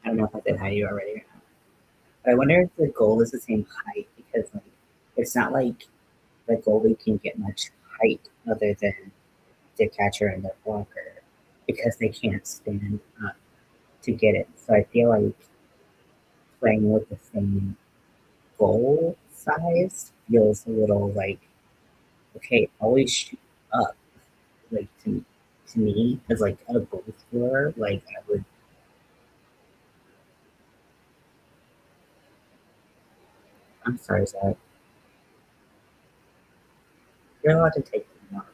I don't know if I said hi to you already or not. But I wonder if the goal is the same height because like it's not like the goalie can get much height other than the catcher and the blocker because they can't stand up to get it. So I feel like playing with the same goal size feels a little like okay, always shoot up. Like to me as like a goal scorer, like I would. I'm sorry, Zach. You're allowed to take them off.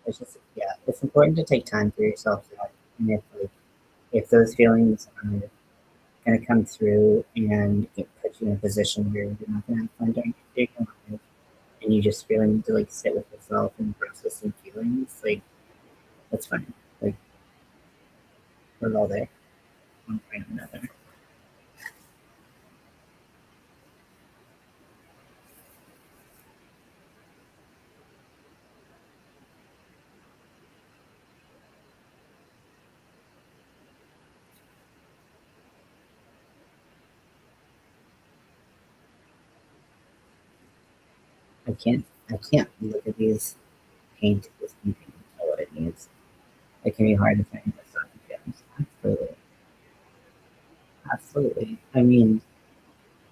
It's just yeah, it's important to take time for yourself, Zach. And if like if those feelings are gonna come through and it puts you in a position where you're not gonna have fun during your life, and you just really need to like sit with yourself and process some feelings, like that's fine. Like we're all there, one point or another. I can't look at these paint this painting and tell what it needs. It can be hard to find the stuff in films. Absolutely. Absolutely. I mean,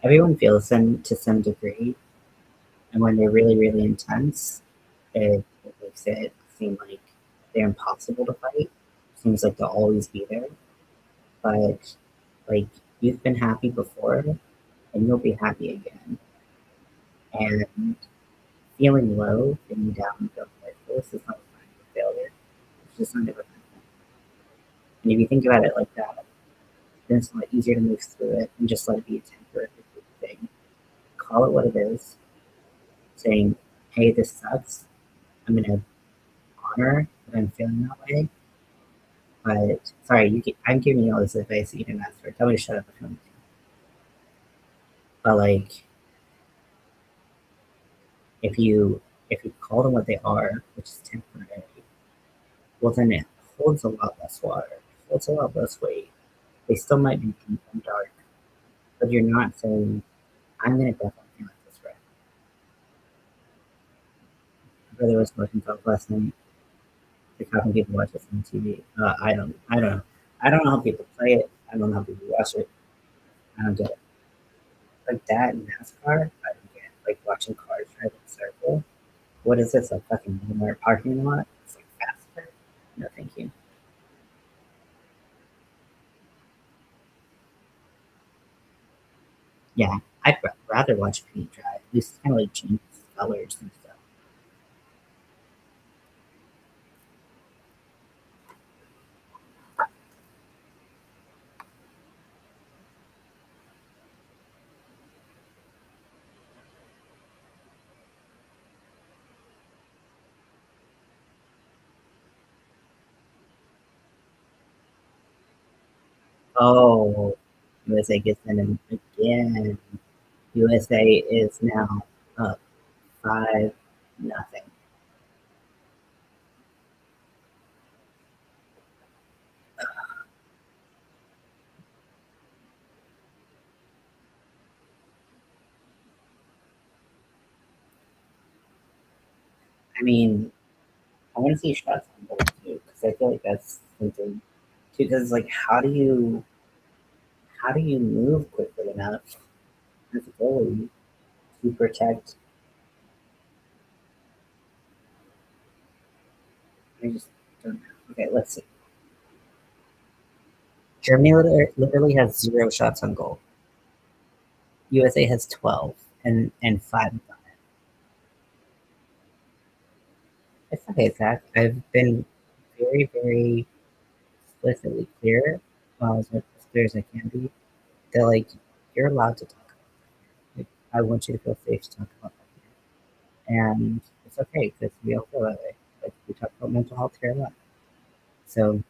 everyone feels them to some degree, and when they're really, really intense, it makes it seem like they're impossible to fight. Seems like they'll always be there. But like you've been happy before and you'll be happy again. And feeling low, feeling down, feeling worthless is not a sign of failure. It's just a sign of a and if you think about it like that, then it's a lot easier to move through it and just let it be a temporary thing. Call it what it is, saying, hey, this sucks. I'm going to honor that I'm feeling that way. But sorry, I'm giving you all this advice that you didn't ask for. Tell me to shut up if you want me to. But like, if you if you call them what they are, which is temporary, well then it holds a lot less water, it holds a lot less weight. They still might be deep and dark, but you're not saying, I'm gonna definitely feel like this forever. My brother was watching golf last night. Like how can people watch this on TV? I don't know. I don't know how people play it. I don't know how people watch it. I don't get it. Like that in NASCAR, I don't get it. Like watching cars drive in a circle. What is this? A fucking Walmart parking lot? It's like faster. No, thank you. Yeah, I'd rather watch paint dry. At least it's kind of like changes colors and stuff. Oh, USA gets in him again. USA is now up 5-0. I mean, I want to see shots on goal too because I feel like that's something because like how do you move quickly enough as a goalie to protect? I just don't know. Okay, let's see. Germany literally has 0 shots on goal. USA has 12 and 5 on it. It's okay, Zach. I've been very, very explicitly clear, as clear as I can be, that like you're allowed to talk about it. Like, I want you to feel safe to talk about that. And it's okay because we all feel that way. Like we talk about mental health here a lot. So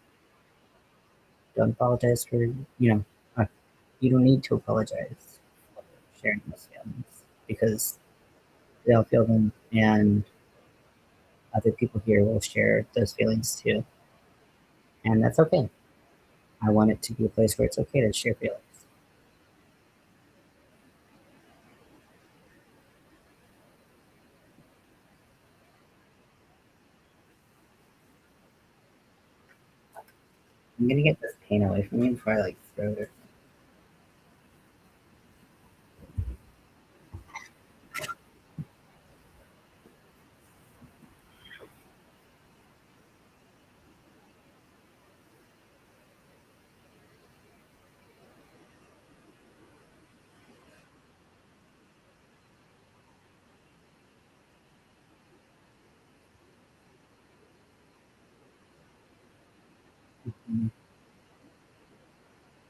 don't apologize for, uh, you don't need to apologize for sharing those feelings because we all feel them and other people here will share those feelings too. And that's okay. I want it to be a place where it's okay to share feelings. I'm gonna get this pain away from me before I like throw it.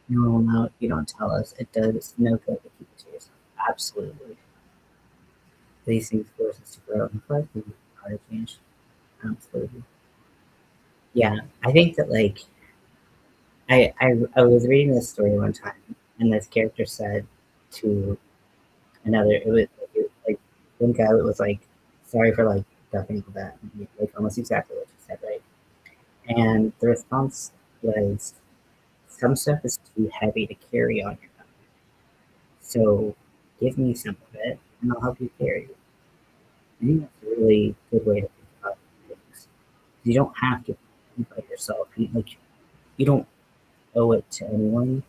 No, no, you don't tell us. It does no good to keep it to yourself. Absolutely. These things force us to grow and reflect and how to change. Absolutely. Yeah, I think that like I was reading this story one time, and this character said to another, like one guy was like, "Sorry for like ducking all that," like almost exactly what you said, right? And the response was, "Some stuff is too heavy to carry on your own, so give me some of it, and I'll help you carry it." I think that's a really good way to think about things. You don't have to think about yourself. You don't owe it to anyone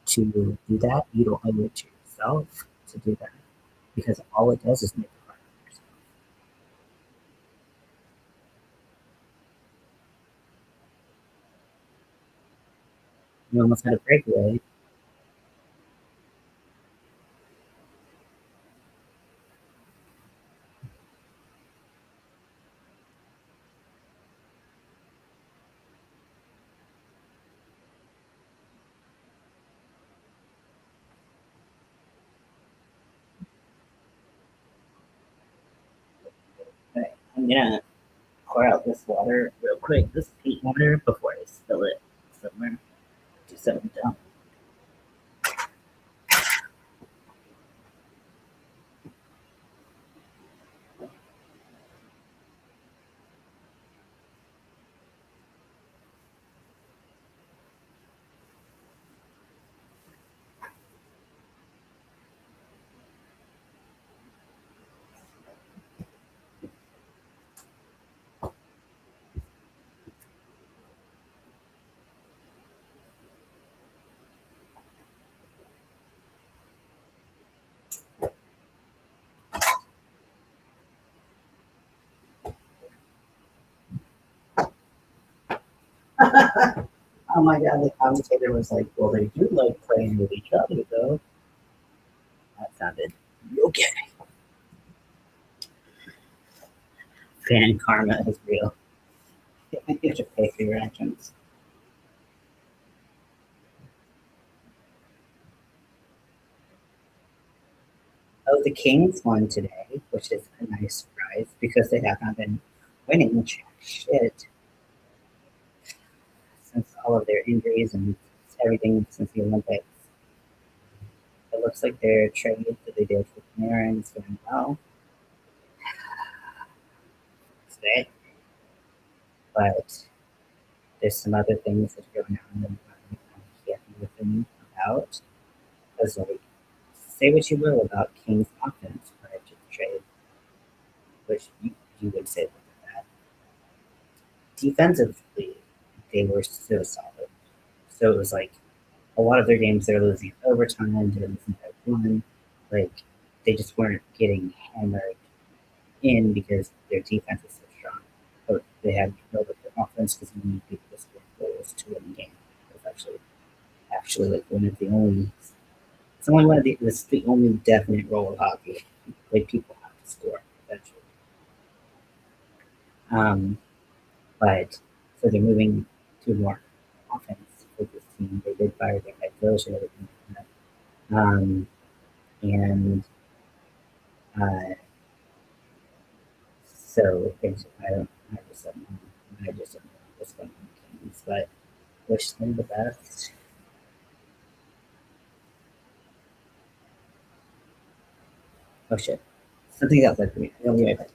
to do that. You don't owe it to yourself to do that because all it does is make it harder on yourself. You almost had a breakaway. But I'm gonna pour out this water real quick, this heat water, before I spill it somewhere. Do something dumb. Oh my god, the commentator was like, "Well, they do like playing with each other, though." That sounded okay. Fan karma is real. You have to pay for your actions. Oh, the Kings won today, which is a nice surprise because they have not been winning jack shit since all of their injuries and everything since the Olympics. It looks like their trade that they did for Panarin is going well today, but there's some other things that are going on that I'm happy with them about. Because, like, say what you will about King's offense prior to the trade, which you would say that defensively, they were so solid. So it was like a lot of their games they're losing in overtime, they're losing by one. Like they just weren't getting hammered in because their defense is so strong. But they had to build up their offense because you need people to score goals to win the game. It's actually like one of the only it's only one of the it's the only definite role of hockey. Like people have to score eventually. Um, but so they're moving to more offense for this team. They did fire their head coach and everything like that. And uh, so I don't I just don't know what's going on with Kings, but wish them the best. Oh shit. Something else like me. I'll be right back.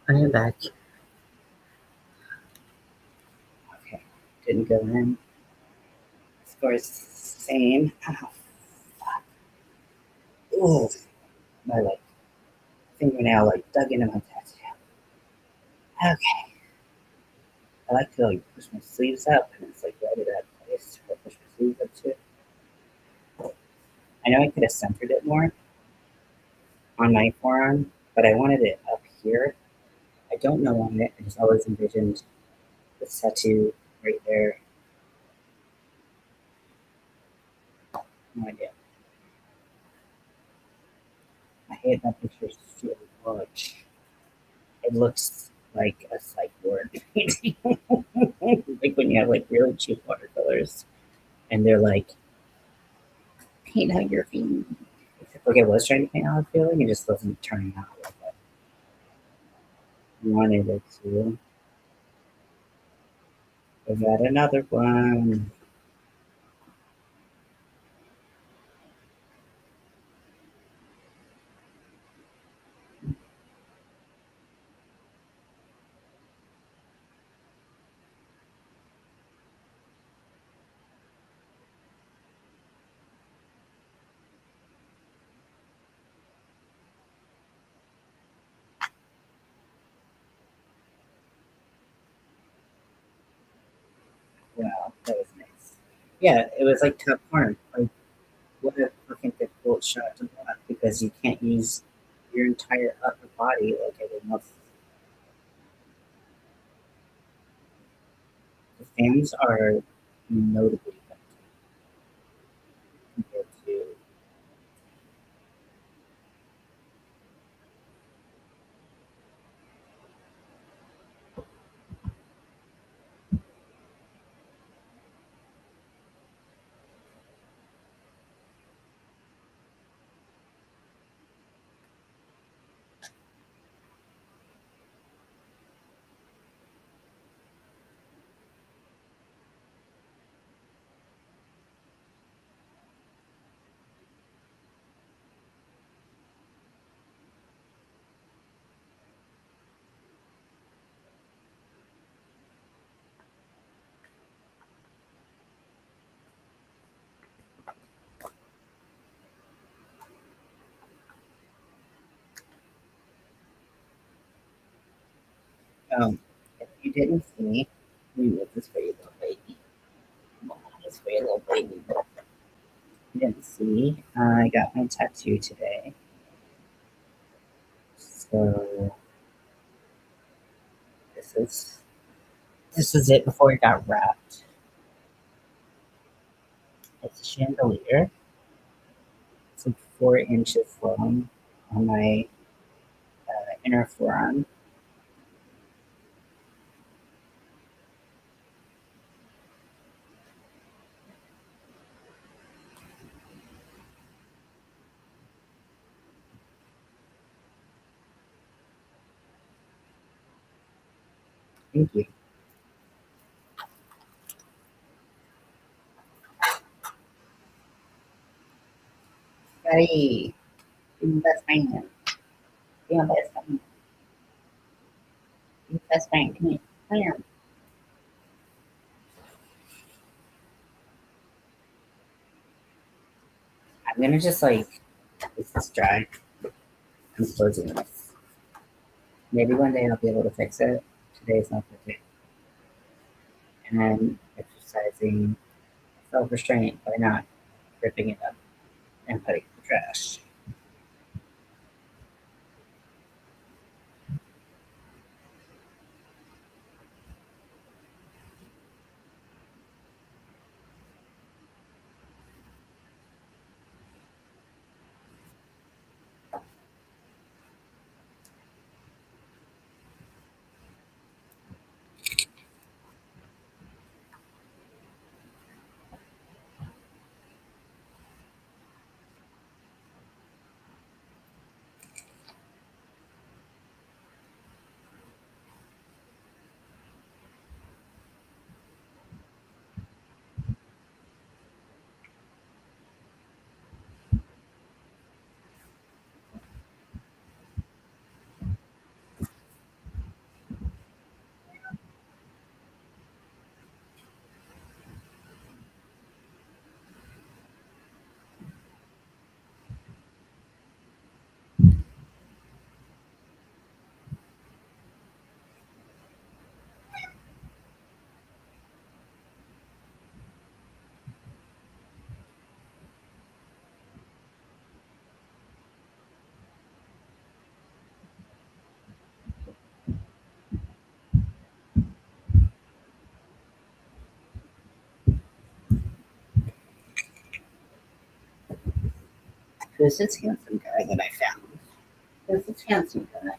I am back. Okay. Didn't go in. Scores same. Oh, my like fingernail like dug into my tattoo. Okay. I like to like push my sleeves up and it's like right at that place where I push my sleeves up to. I know I could have centered it more on my forearm, but I wanted it up here. I don't know why. I just always envisioned the tattoo right there. No idea. I hate that picture so much. It looks like a psych ward painting. Like when you have like really cheap watercolors and they're like, paint how you're feeling. Except like I was trying to paint how I'm feeling, it just wasn't turning out like I wanted it to. I got another one. Wow, that was nice. Yeah, it was like top corner. Like what a fucking difficult shot to block because you can't use your entire upper body like everyone else. The fans are notably better compared to didn't see, let me move this for you, little baby. Move this for you, little baby. You didn't see, I got my tattoo today. So this is this was it before it got wrapped. It's a chandelier. It's like 4 inches long on my inner forearm. Thank you. Daddy, be my best friend. Be my best friend. Be my best friend. Come here. Come here. I'm gonna just like let this dry. I'm closing this. Maybe one day I'll be able to fix it. Today's not the day. And I'm exercising self-restraint by not ripping it up and putting it in the trash. Who's this handsome guy that I found? Who's this handsome guy?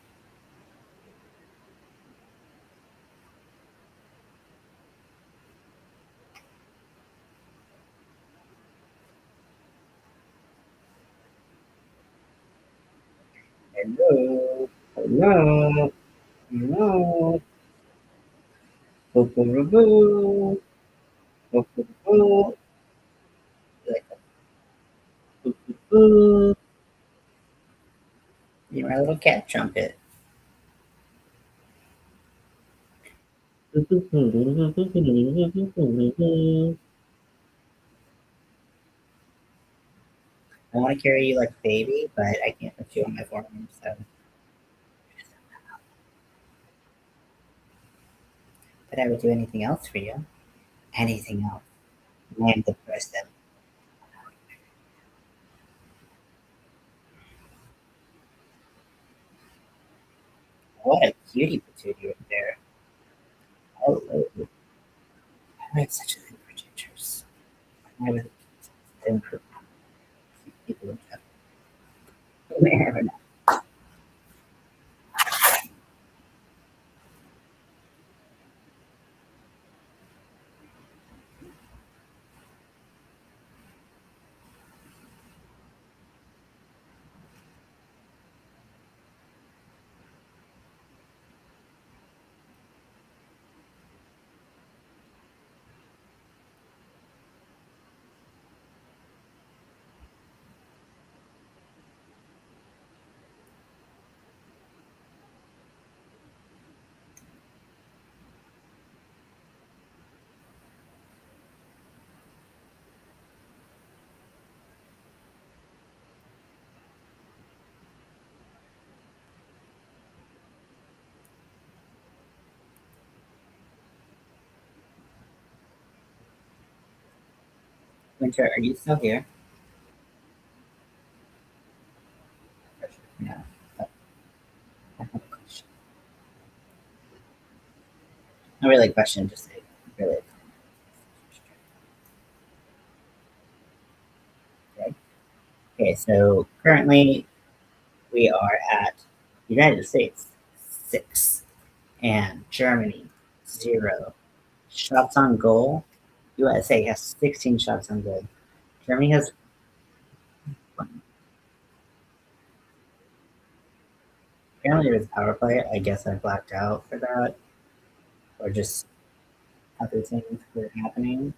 Hello. Hello. Hello. Boo boo boo boo. Boo boo boo. Like a boo boo boo. You're my little cat trumpet. Boo boo boo boo boo boo boo boo boo boo boo. I want to carry you like a baby, but I can't put you on my forearm, so. But I would do anything else for you. Anything else. I am the person. What a cutie patootie right there. Hello. I have such a thing for gingers. I have a thing for people in general. Winter, are you still here? No. But I have a question. Not really a question, just like really. Okay. Okay. So currently we are at United States 6 and Germany 0. Shots on goal. USA has 16 shots on goal. Germany has one. Apparently it was power play. I guess I blacked out for that, or just other things were happening.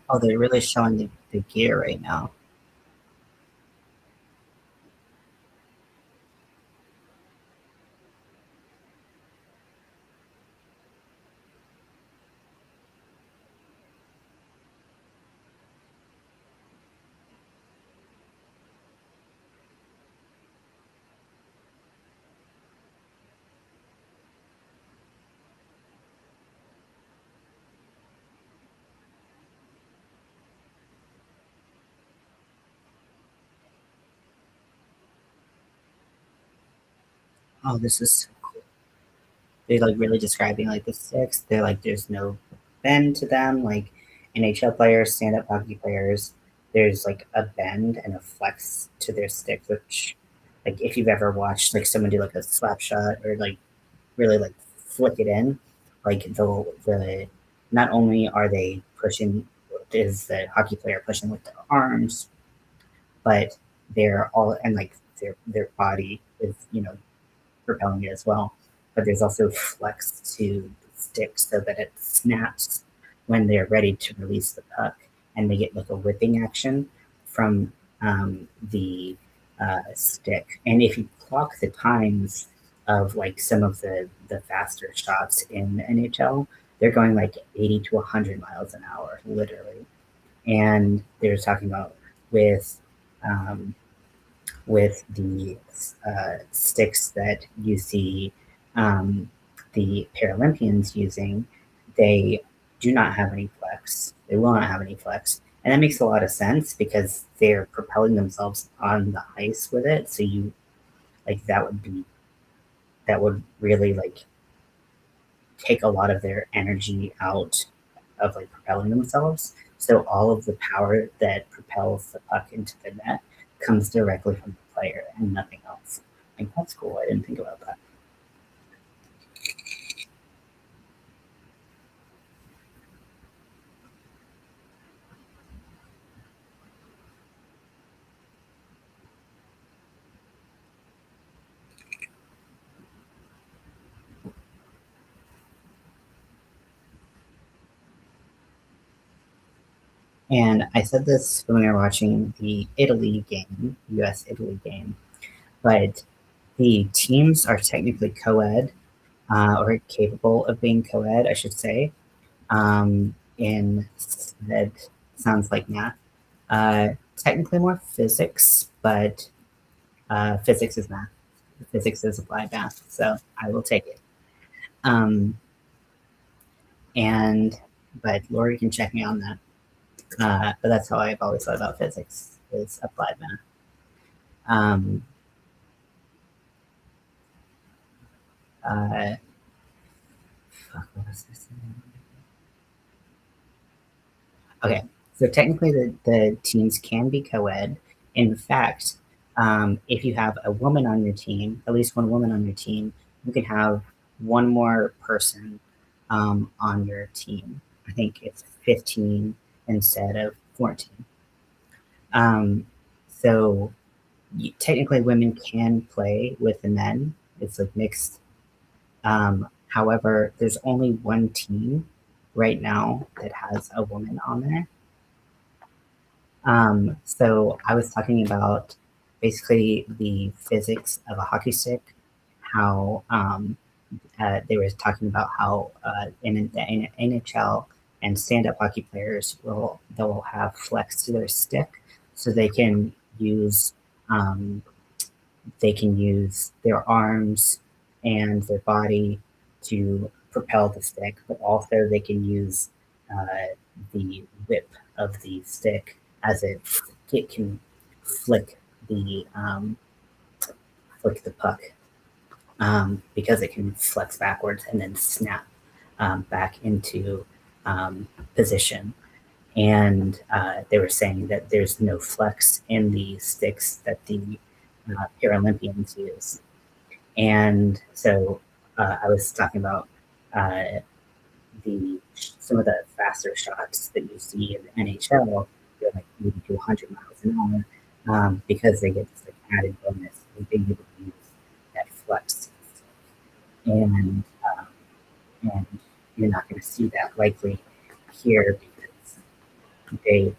Oh, they're really showing the gear right now. Oh, this is so cool. They're like really describing like the sticks. They're like there's no bend to them. Like NHL players, stand up hockey players, there's like a bend and a flex to their stick, which like if you've ever watched like someone do like a slap shot or like really like flick it in, like the not only are they pushing is the hockey player pushing with their arms, but they're all and like their body is propelling it as well. But there's also flex to the stick so that it snaps when they're ready to release the puck, and they get like a whipping action from the stick. And if you clock the times of like some of the faster shots in the NHL, they're going like 80 to 100 miles an hour, literally. And they're talking about with um, the sticks that you see the Paralympians using, they do not have any flex. They will not have any flex. And that makes a lot of sense because they're propelling themselves on the ice with it. So you like that would really like take a lot of their energy out of like propelling themselves. So all of the power that propels the puck into the net comes directly from the player and nothing else. Like that's cool. I didn't think about that. And I said this when we were watching the Italy game, US Italy game, but the teams are technically co ed or capable of being co ed, I should say. In Sled, sounds like math. Technically more physics, but physics is math. Physics is applied math, so I will take it. Um, and but Lori can check me on that. But that's how I've always thought about physics is applied math. Um, uh, fuck, what was this? Okay, so technically the teams can be co-ed. In fact, If you have a woman on your team, at least one woman on your team, you can have one more person on your team. I think it's 15 instead of 14. Um, so technically, women can play with the men. It's like mixed. However, there's only one team right now that has a woman on there. So I was talking about basically the physics of a hockey stick, how they were talking about how in the NHL and stand-up hockey players they'll have flex to their stick, so use um, they can use their arms and their body to propel the stick, but also they can use uh, the whip of the stick as it can flick the flick the puck because it can flex backwards and then snap back into position. And they were saying that there's no flex in the sticks that the Paralympians use. And so I was talking about uh, the some of the faster shots that you see in the NHL. They're like 80 to 100 miles an hour because they get this like added bonus of being able to use that flex. And and you're not going to see that likely here because they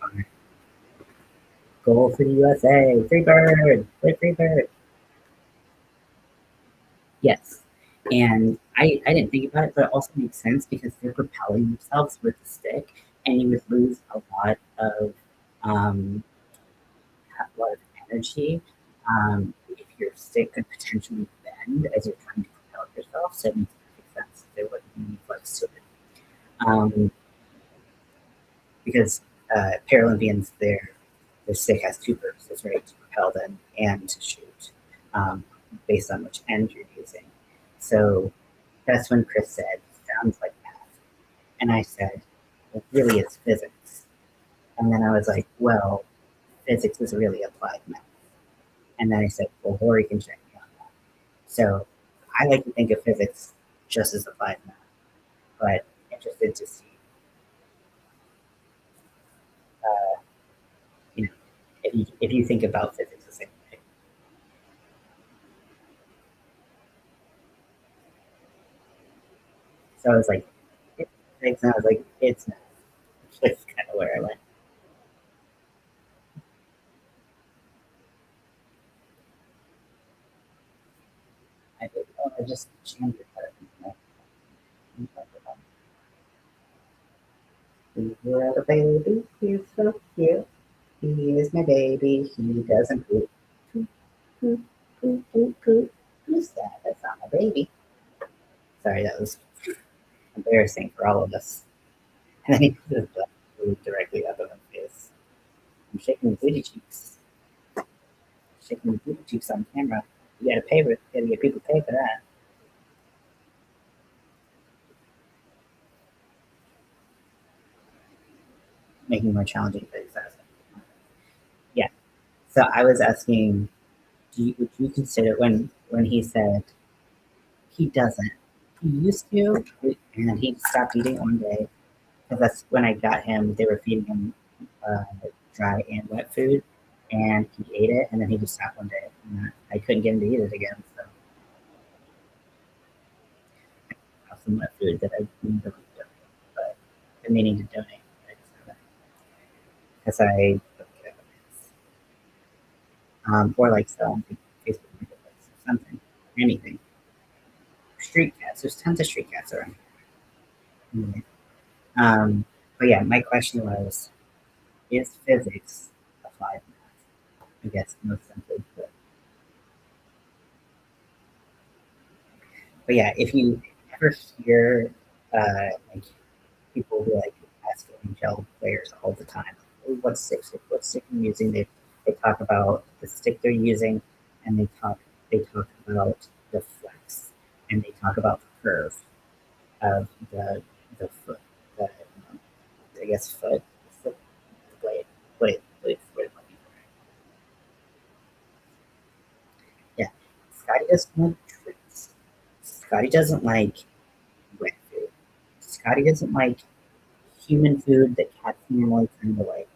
are goal for the USA, free bird, play free bird. Yes. And I didn't think about it, but it also makes sense because they're propelling themselves with the stick, and you would lose um, a lot of energy if your stick could potentially bend as you're trying to propel yourself. So it makes perfect sense. There wouldn't be any flex to it. Um, because Paralympians, their stick has two purposes, right? To propel them and to shoot, um, based on which end you're using. So that's when Chris said, sounds like math. And I said, it really is physics. And then I was like, well, physics is really applied math. And then I said, well, Lori can check me on that. So I like to think of physics just as applied math, but interested to see, uh, you know, if you think about physics the same way. So I was like, it's physics, and I was like, it's math. That's kind of where I went. I did, oh, I just jammed your button. You're a baby, he's so cute. He is my baby, he doesn't poop. Poop, poop, poop, poop, poop. Who's that? That's not my baby. Sorry, that was embarrassing for all of us. And then he put his butt directly up in my face. I'm shaking the booty cheeks. Shaking the booty cheeks on camera. You gotta pay for it. You gotta get people to pay for that. Making more challenging things. Yeah. So I was asking, would you consider when he said he doesn't? He used to, and he stopped eating one day. Because that's when I got him. They were feeding him uh, dry and wet food, and he ate it, and then he just stopped one day. And I couldn't get him to eat it again. So I have some wet food that I need to donate, but I'm meaning to donate. Because I or like sell on Facebook Marketplace or something, anything. Street cats. There's tons of street cats around. Anyway. But yeah, my question was: is physics applied math? I guess most simply put. But yeah, if you ever hear like people who like ask NHL players all the time, "Oh, what stick I'm using?" They talk about the stick they're using, and they talk about the flex, and they talk about the curve of the foot, the I guess foot, the blade, blade, blade, blade. Scotty doesn't like treats. Scotty doesn't like wet food. Scotty doesn't like human food that cats normally kind of like.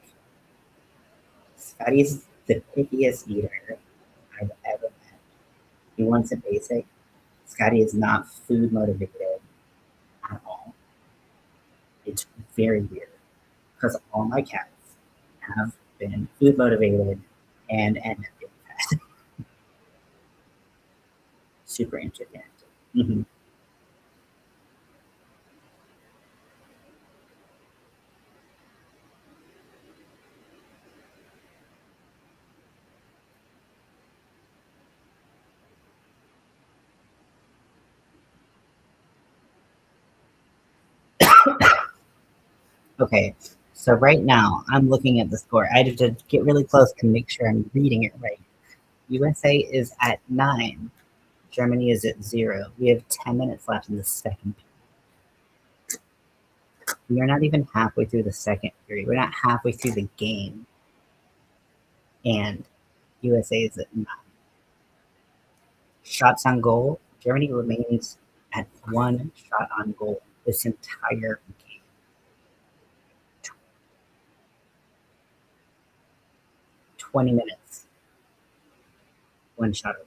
Scotty's the pickiest eater I've ever met. He wants it basic. Scotty is not food motivated at all. It's very weird because all my cats have been food motivated and end up getting fat. Super interesting. Mhm. Okay, so right now I'm looking at the score. I have to get really close to make sure I'm reading it right. USA is at 9. Germany is at 0. We have 10 minutes left in the second period. We are not even halfway through the second period. We're not halfway through the game. And USA is at 9. Shots on goal. Germany remains at 1 shot on goal this entire game. 20 minutes. 1 shot on goal.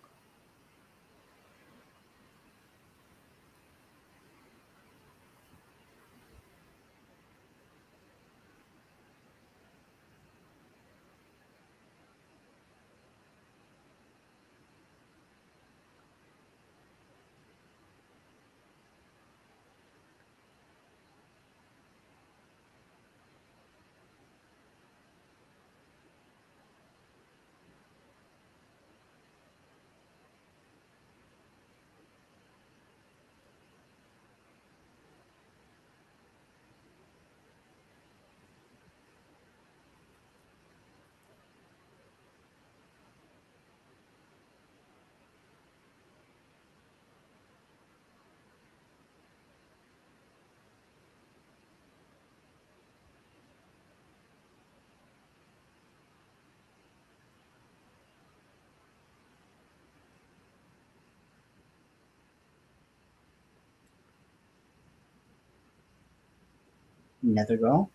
Another goal.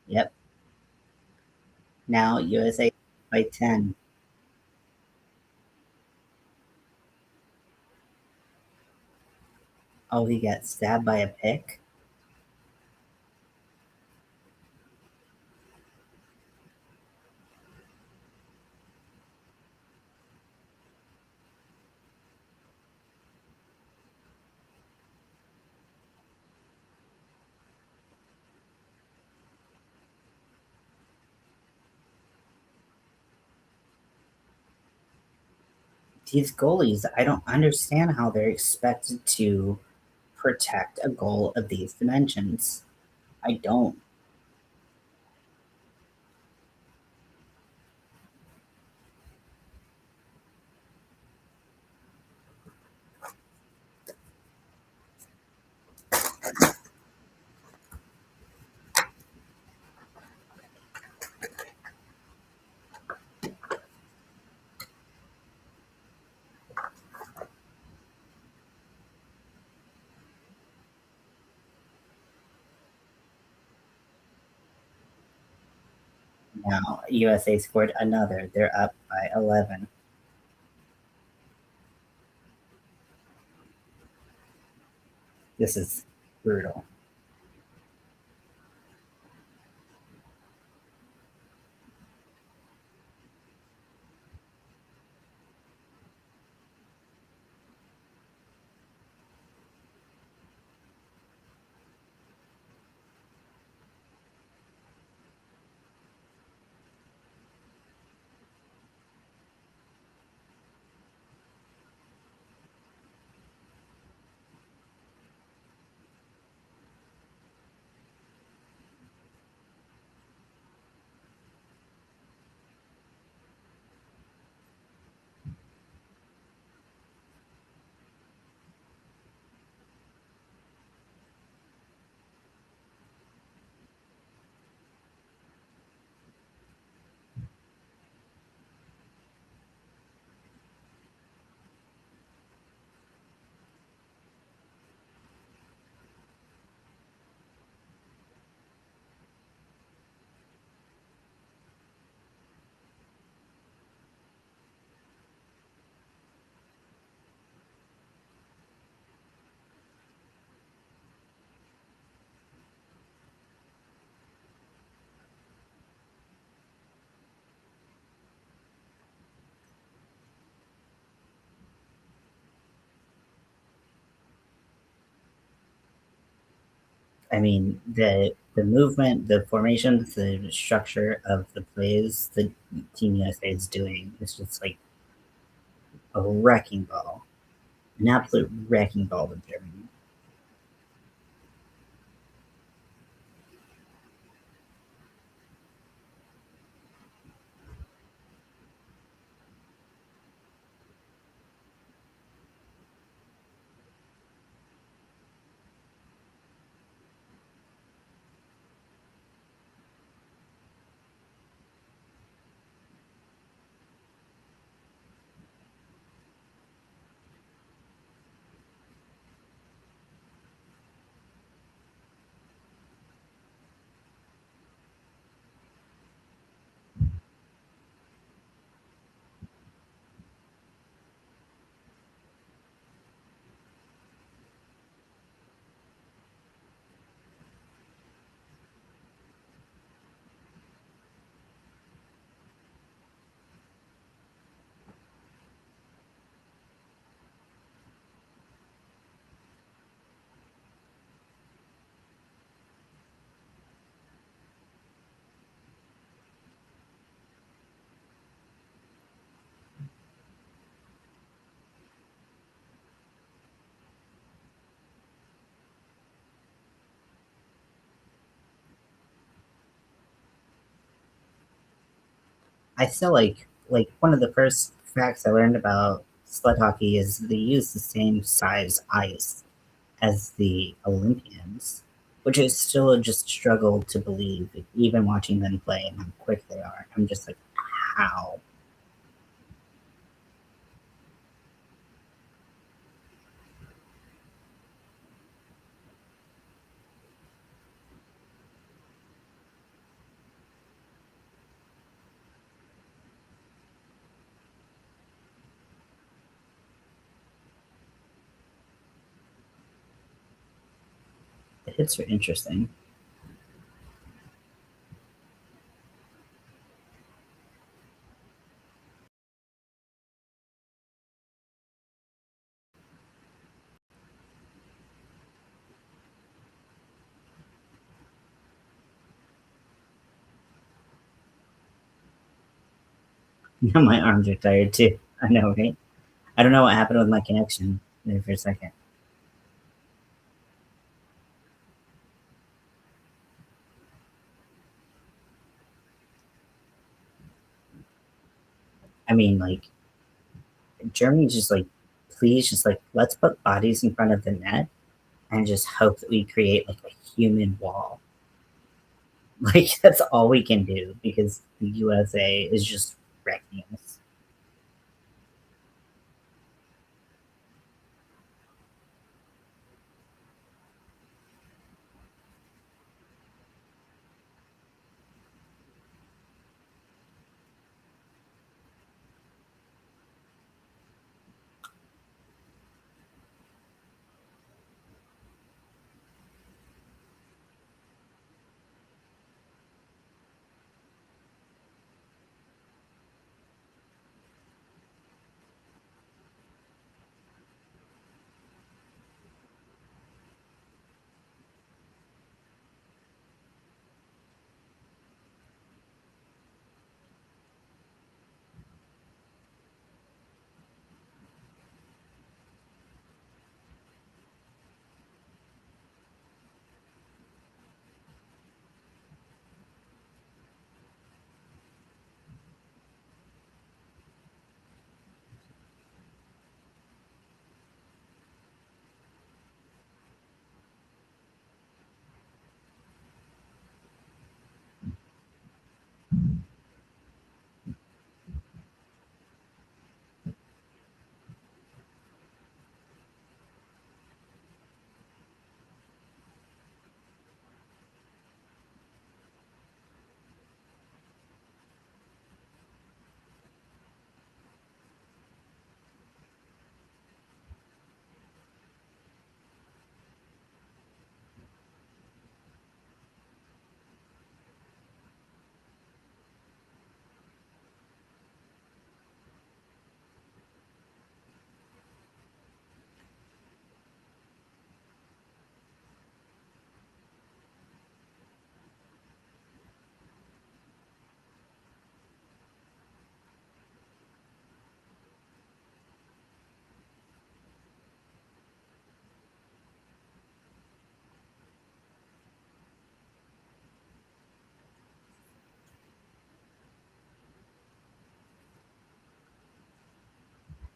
Yep. Now USA by 10. Oh, he got stabbed by a pick. These goalies, I don't understand how they're expected to protect a goal of these dimensions. I don't. Now USA scored another. They're up by 11. This is brutal. I mean, the movement, the formations, the structure of the plays the Team USA is doing is just like a wrecking ball, an absolute wrecking ball with Germany. I still like one of the first facts I learned about sled hockey is they use the same size ice as the Olympians, which I still just struggle to believe, even watching them play and how quick they are. I'm just like, how? The hits are interesting. Now my arms are tired too. I know, right? I don't know what happened with my connection there for a second. I mean, like Germany just like, please just like let's put bodies in front of the net and just hope that we create like a human wall. Like that's all we can do because the USA is just wrecking us.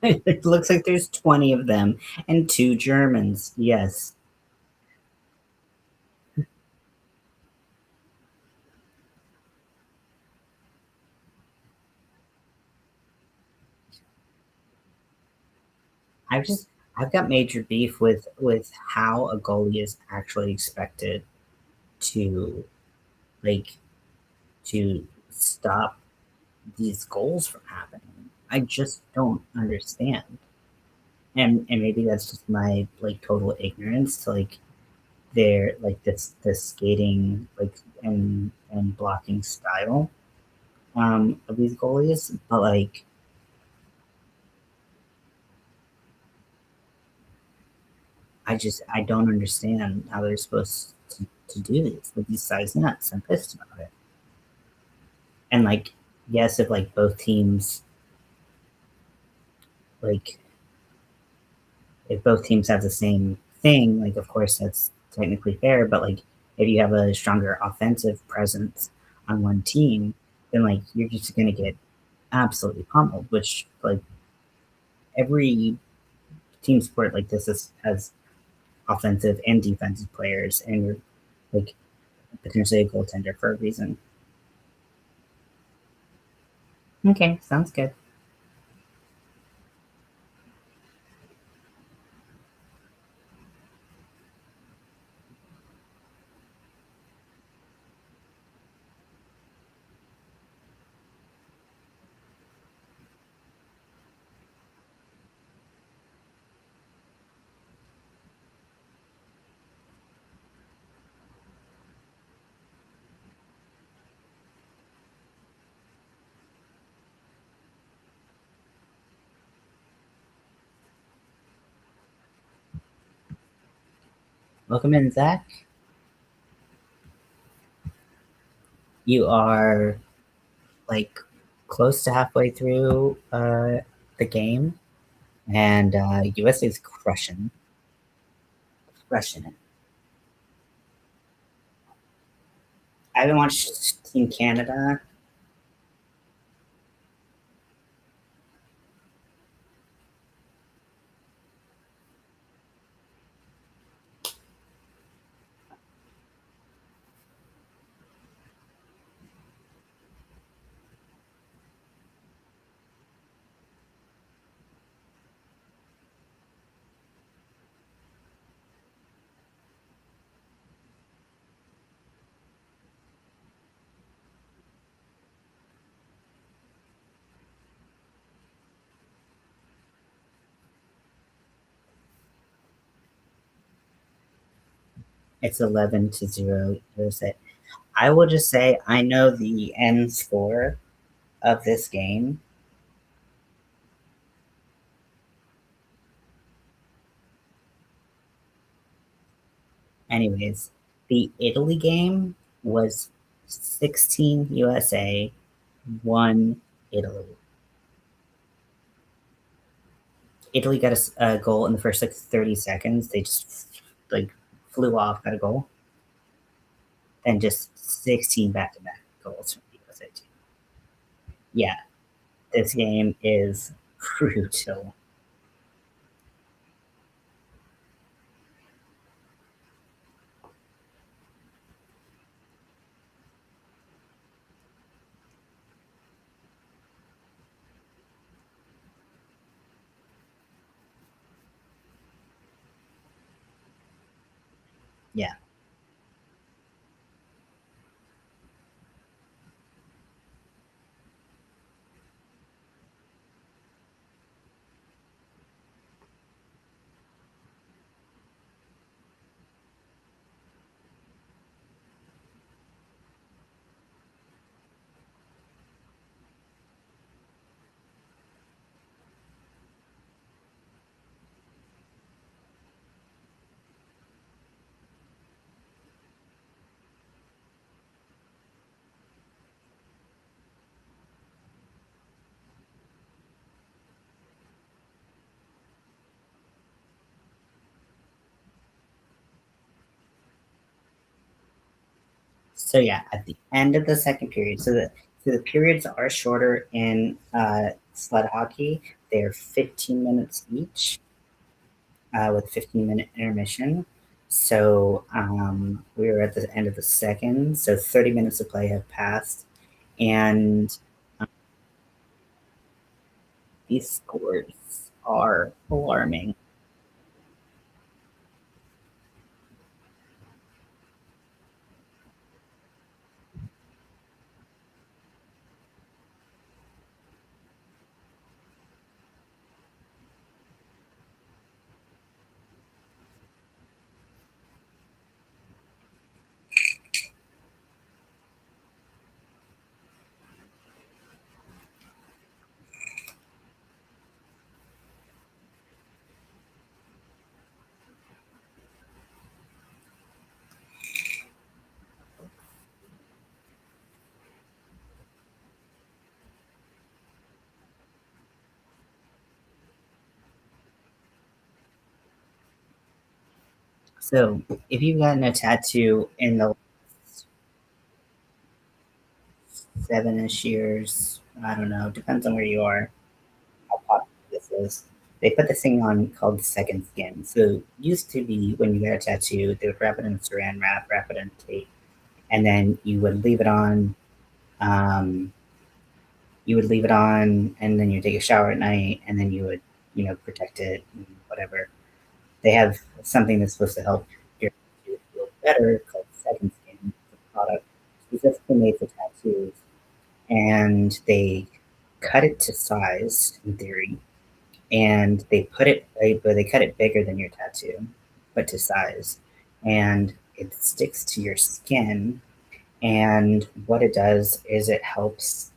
It looks like there's 20 of them and 2 Germans. Yes. I've just I've got major beef with how a goalie is actually expected to, like, to stop these goals from happening. I just don't understand. And maybe that's just my, like, total ignorance to, like, their, like, this skating, like, and blocking style, of these goalies, but, like, I don't understand how they're supposed to do this with these size nets. I'm pissed about it. And, like, yes, if, like, both teams, like, if both teams have the same thing, like, of course that's technically fair. But, like, if you have a stronger offensive presence on one team, then, like, you're just gonna get absolutely pummeled. Which, like, every team sport like this has offensive and defensive players, and you're, like, potentially a goaltender for a reason. Okay, sounds good. Welcome in, Zach. You are, like, close to halfway through the game, and USA is crushing it. I haven't watched Team Canada. It's 11-0 USA. I will just say I know the end score of this game. Anyways, the Italy game was 16 USA, 1 Italy. Italy got a goal in the first, like, 30 seconds. They just, like, flew off, got a goal, and just 16 back to back goals from the USA team. Yeah, this game is brutal. Yeah. So yeah, at the end of the second period, so the periods are shorter in sled hockey. they're 15 minutes each, with 15-minute intermission. So we were at the end of the second, so 30 minutes of play have passed, and um, these scores are alarming. So if you've gotten a tattoo in the last 7-ish years, I don't know, depends on where you are, how popular this is. They put this thing on called second skin. So used to be when you got a tattoo, they would wrap it in saran wrap, wrap it in tape, and then um, you would leave it on, and then you take a shower at night, and then you would, protect it and whatever. They have something that's supposed to help your tattoo feel better called second skin. It's a product specifically made for tattoos, and they cut it to size in theory, and they cut it bigger than your tattoo, but to size, and it sticks to your skin. And what it does is it helps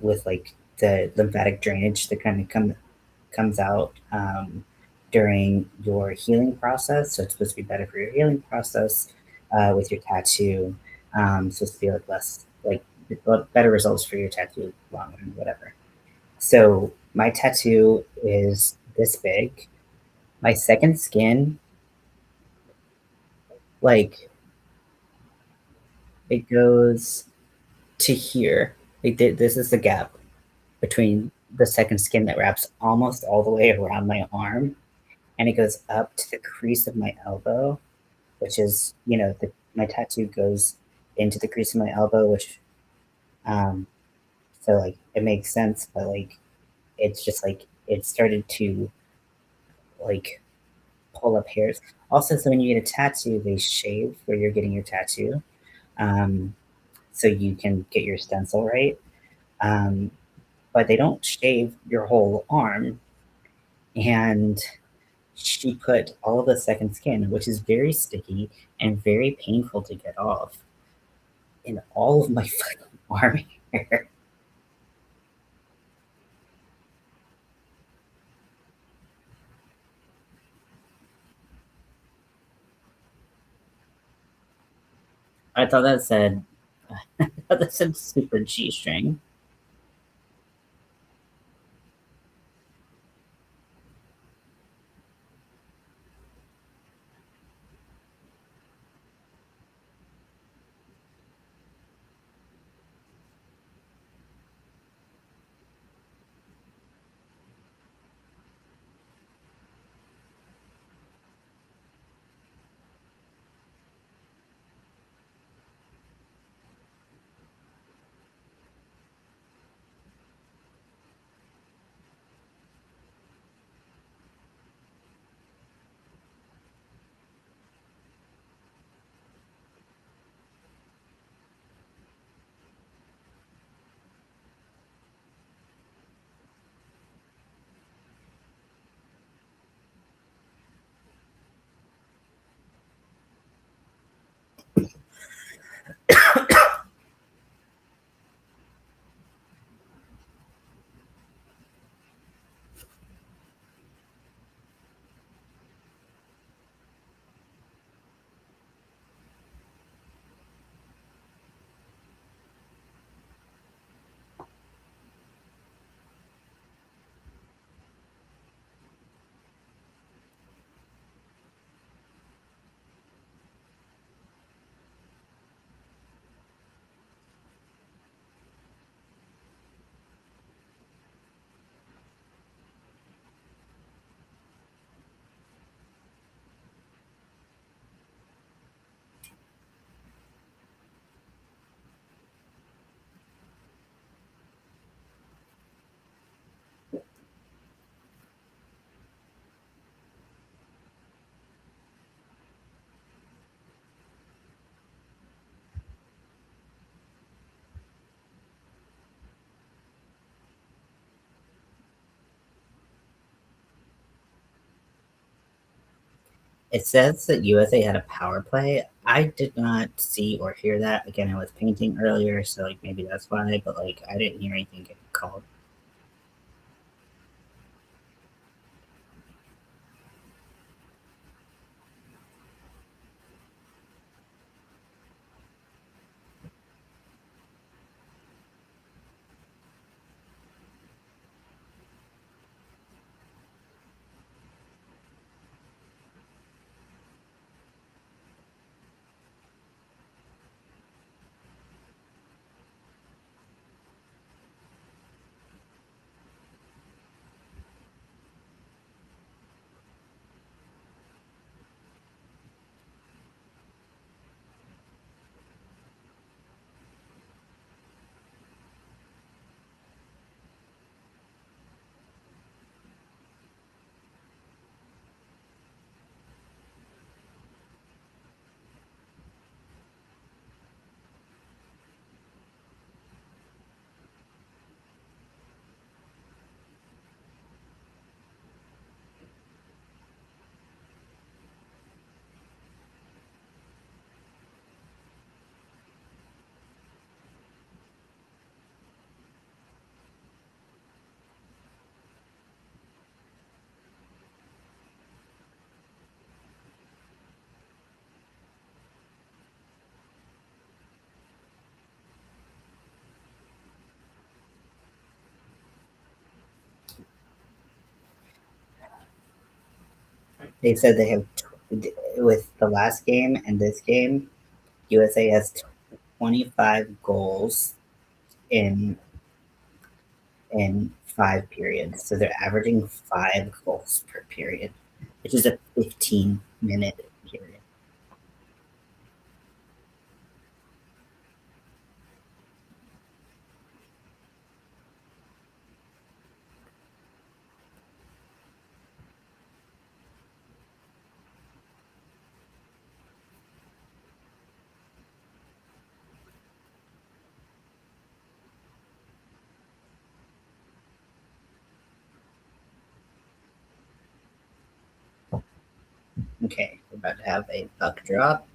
with like the lymphatic drainage that kind of comes out during your healing process. So it's supposed to be better for your healing process with your tattoo. Supposed to be like less like better results for your tattoo long run, whatever. So my tattoo is this big. My second skin, like it goes to here. This is the gap between the second skin that wraps almost all the way around my arm, and it goes up to the crease of my elbow, which is, my tattoo goes into the crease of my elbow, which, um, so like it makes sense, but like it's just like it started to like pull up hairs. Also, so when you get a tattoo, they shave where you're getting your tattoo, um, so you can get your stencil right. Um, but they don't shave your whole arm. And she put all of the second skin, which is very sticky and very painful to get off, in all of my fucking arm hair. I thought that said, I thought that said super G string. It says that USA had a power play. I did not see or hear that. Again, I was painting earlier, so like maybe that's why, but like I didn't hear anything getting called. They said they have with the last game and this game, USA has 25 goals in 5 periods. So they're averaging 5 goals per period, which is a 15-minute period. Okay, we're about to have a puck drop.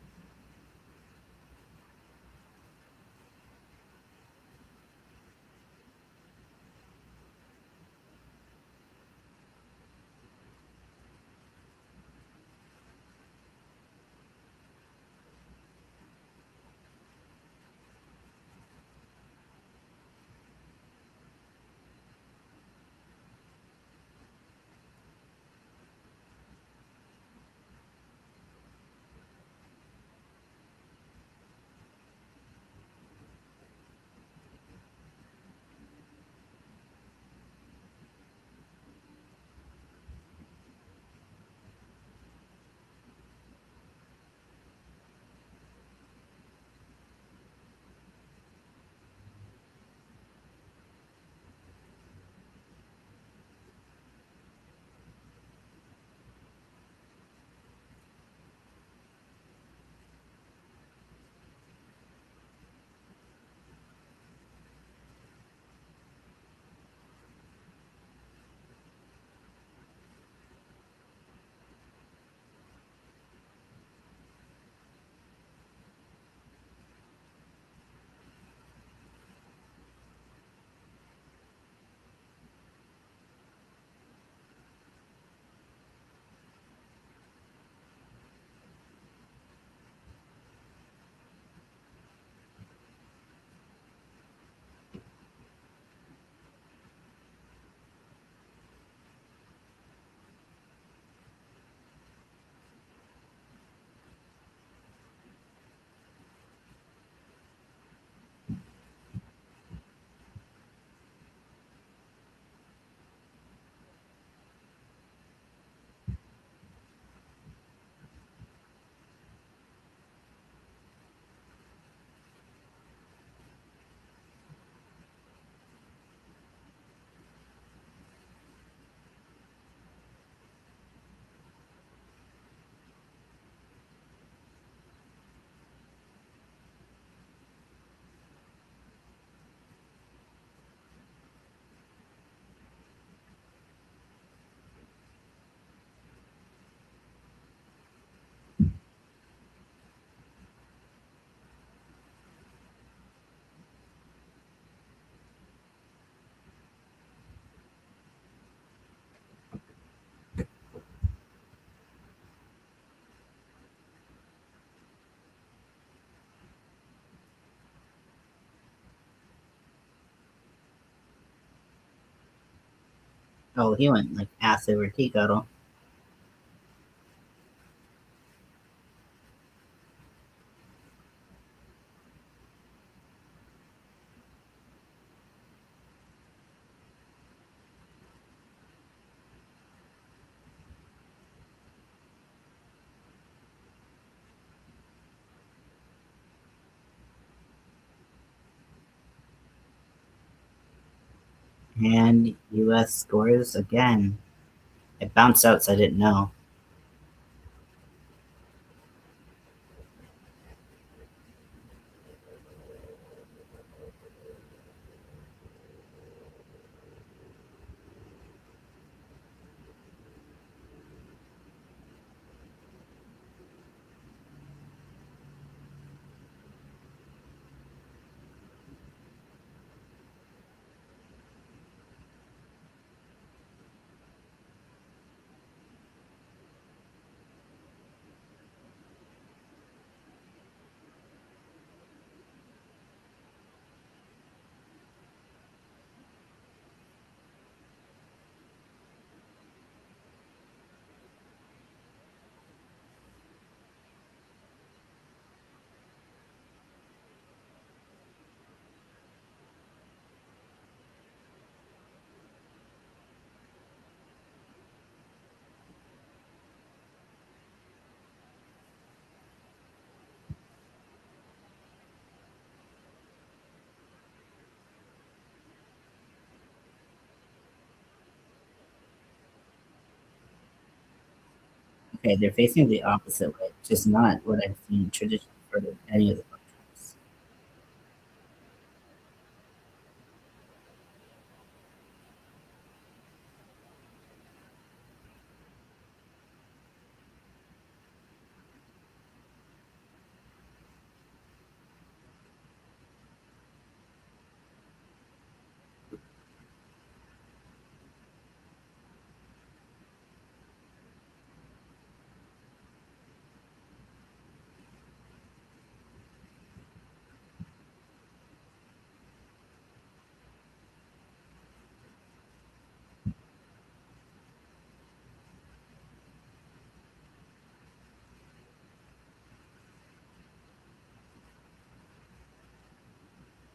Oh, he went like ass over teakettle. And U.S. scores again. It bounced out, so I didn't know. Okay, they're facing the opposite way, just not what I've seen traditionally for any of the countries.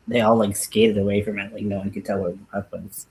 They all like skated away from it, like no one could tell where the puck was.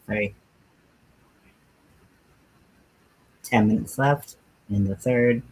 Sorry, 10 minutes left in the third.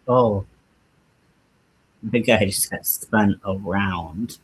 Oh, the guy just got spun around.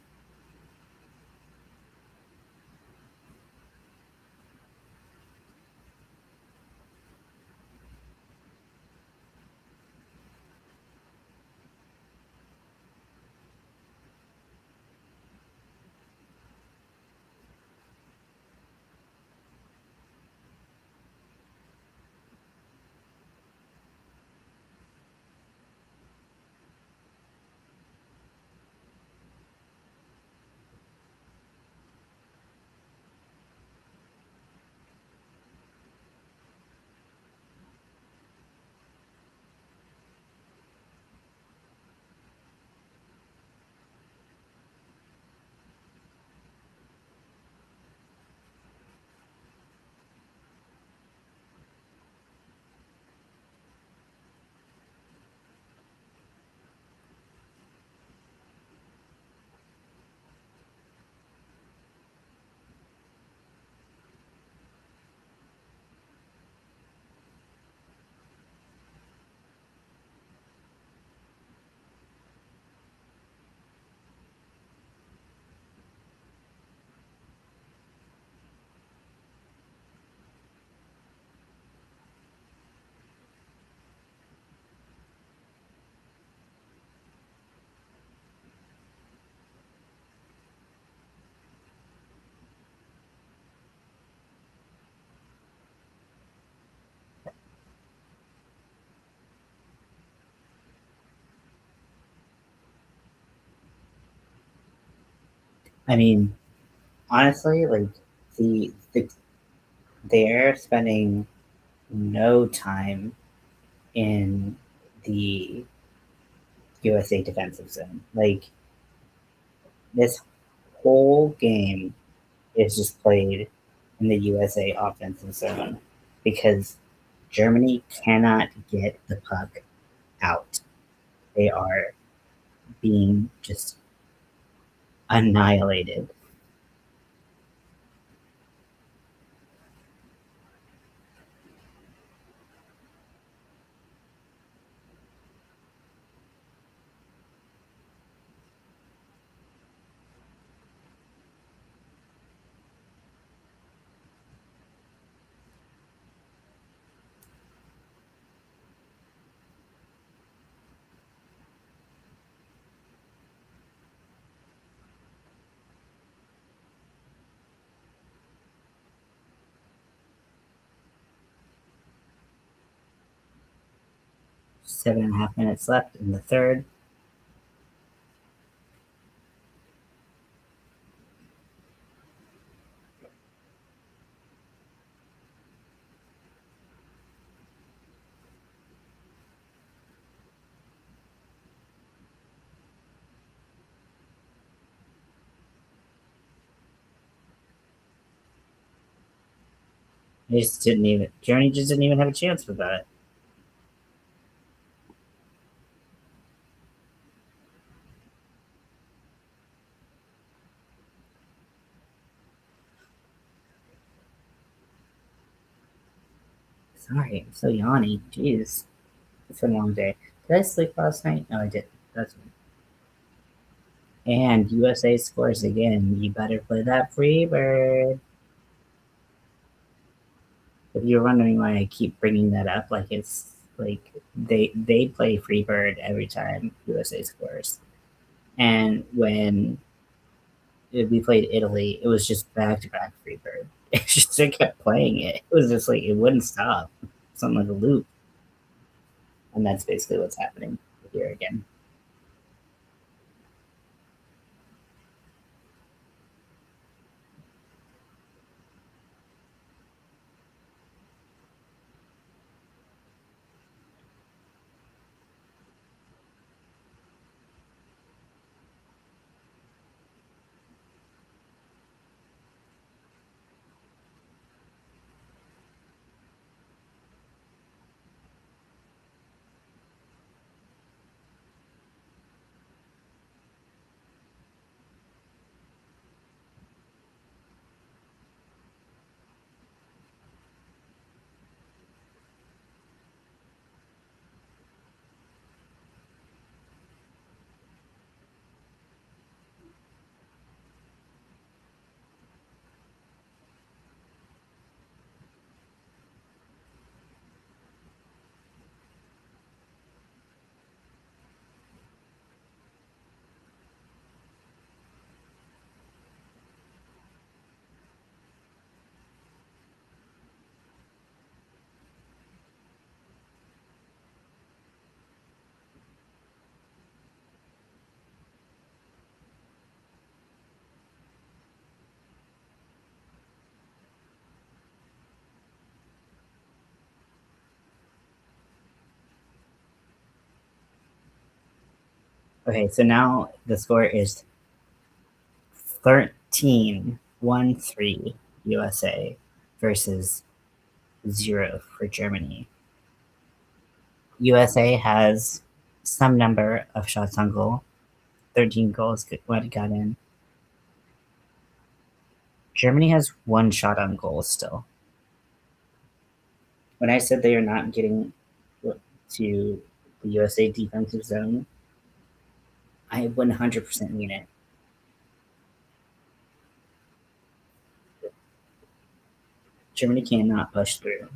I mean, honestly, like the they're spending no time in the USA defensive zone. Like this whole game is just played in the USA offensive zone because Germany cannot get the puck out. They are being just annihilated. 7.5 minutes left in the third. They just didn't even Germany just didn't even have a chance with that. Sorry, I'm so yawny. Jeez. It's been a long day. Did I sleep last night? No, I didn't. That's and USA scores again. You better play that free bird. If you're wondering why I keep bringing that up, like it's like they play free bird every time USA scores. And when we played Italy, it was just back to back free bird. It just they kept playing it. It was just like it wouldn't stop. Something like a loop. And that's basically what's happening here again. Okay, so now the score is 13-1-3 USA versus 0 for Germany. USA has some number of shots on goal. 13 goals what got in. Germany has one shot on goal still. When I said they are not getting to the USA defensive zone, I 100% mean it. Germany cannot push through.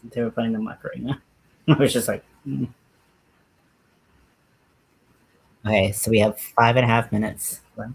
They were playing the Macarena. I was just like, mm. Okay, so we have 5.5 minutes left.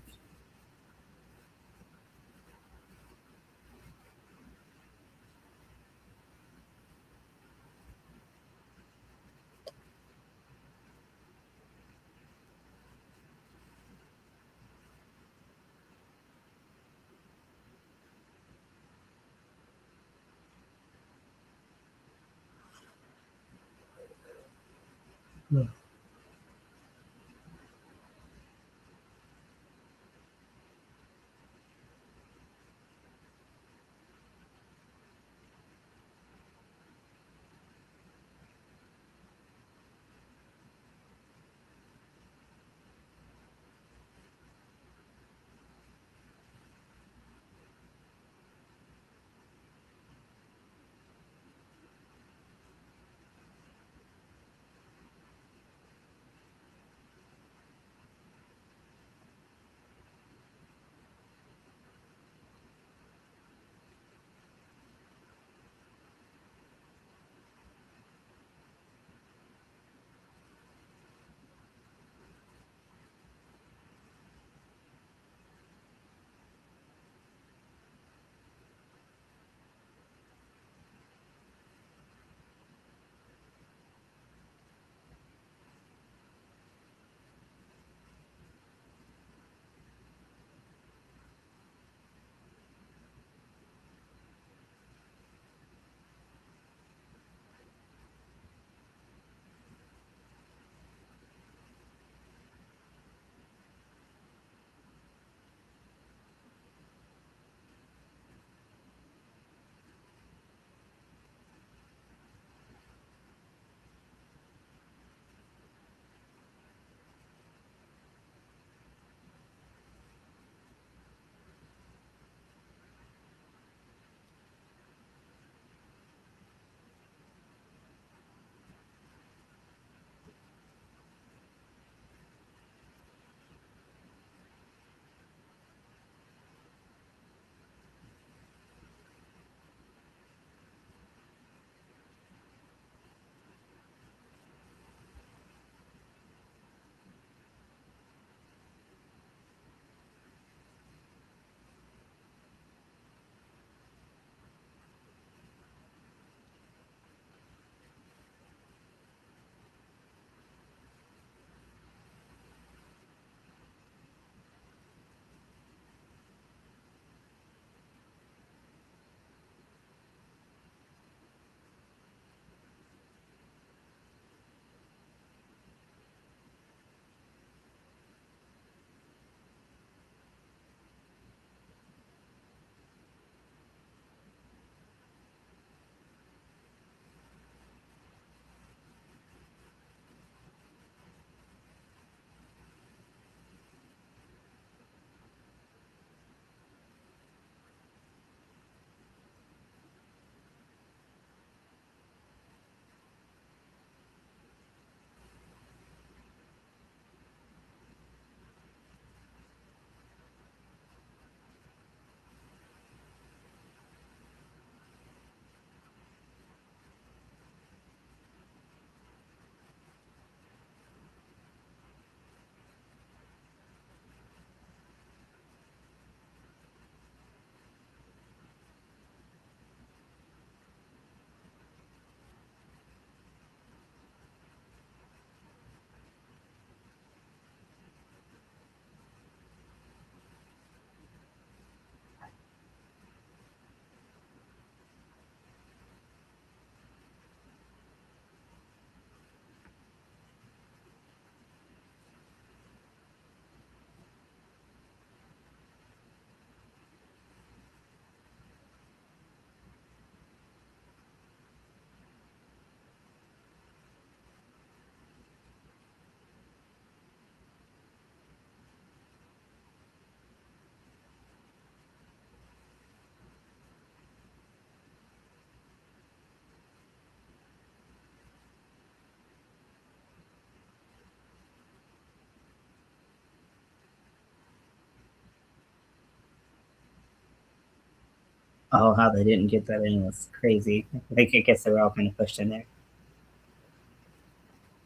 Oh, how they didn't get that in was crazy. Like, I guess they were all kind of pushed in there.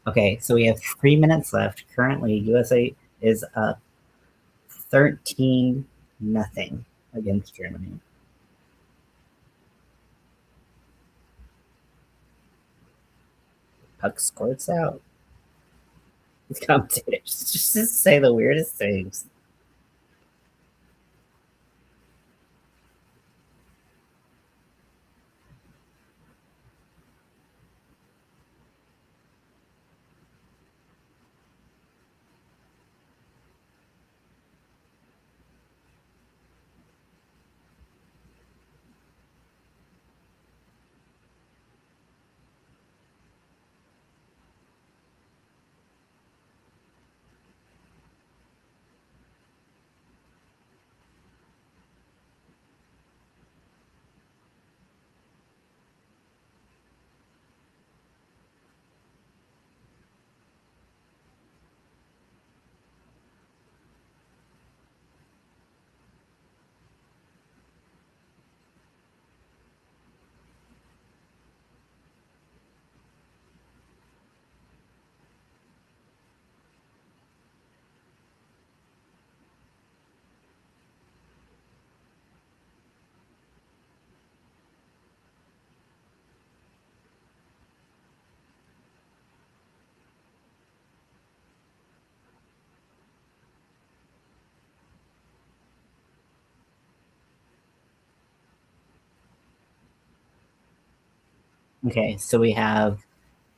Okay, so we have 3 minutes left. Currently, USA is up 13-0 against Germany. Puck squirts out. These commentators just say the weirdest things. Okay, so we have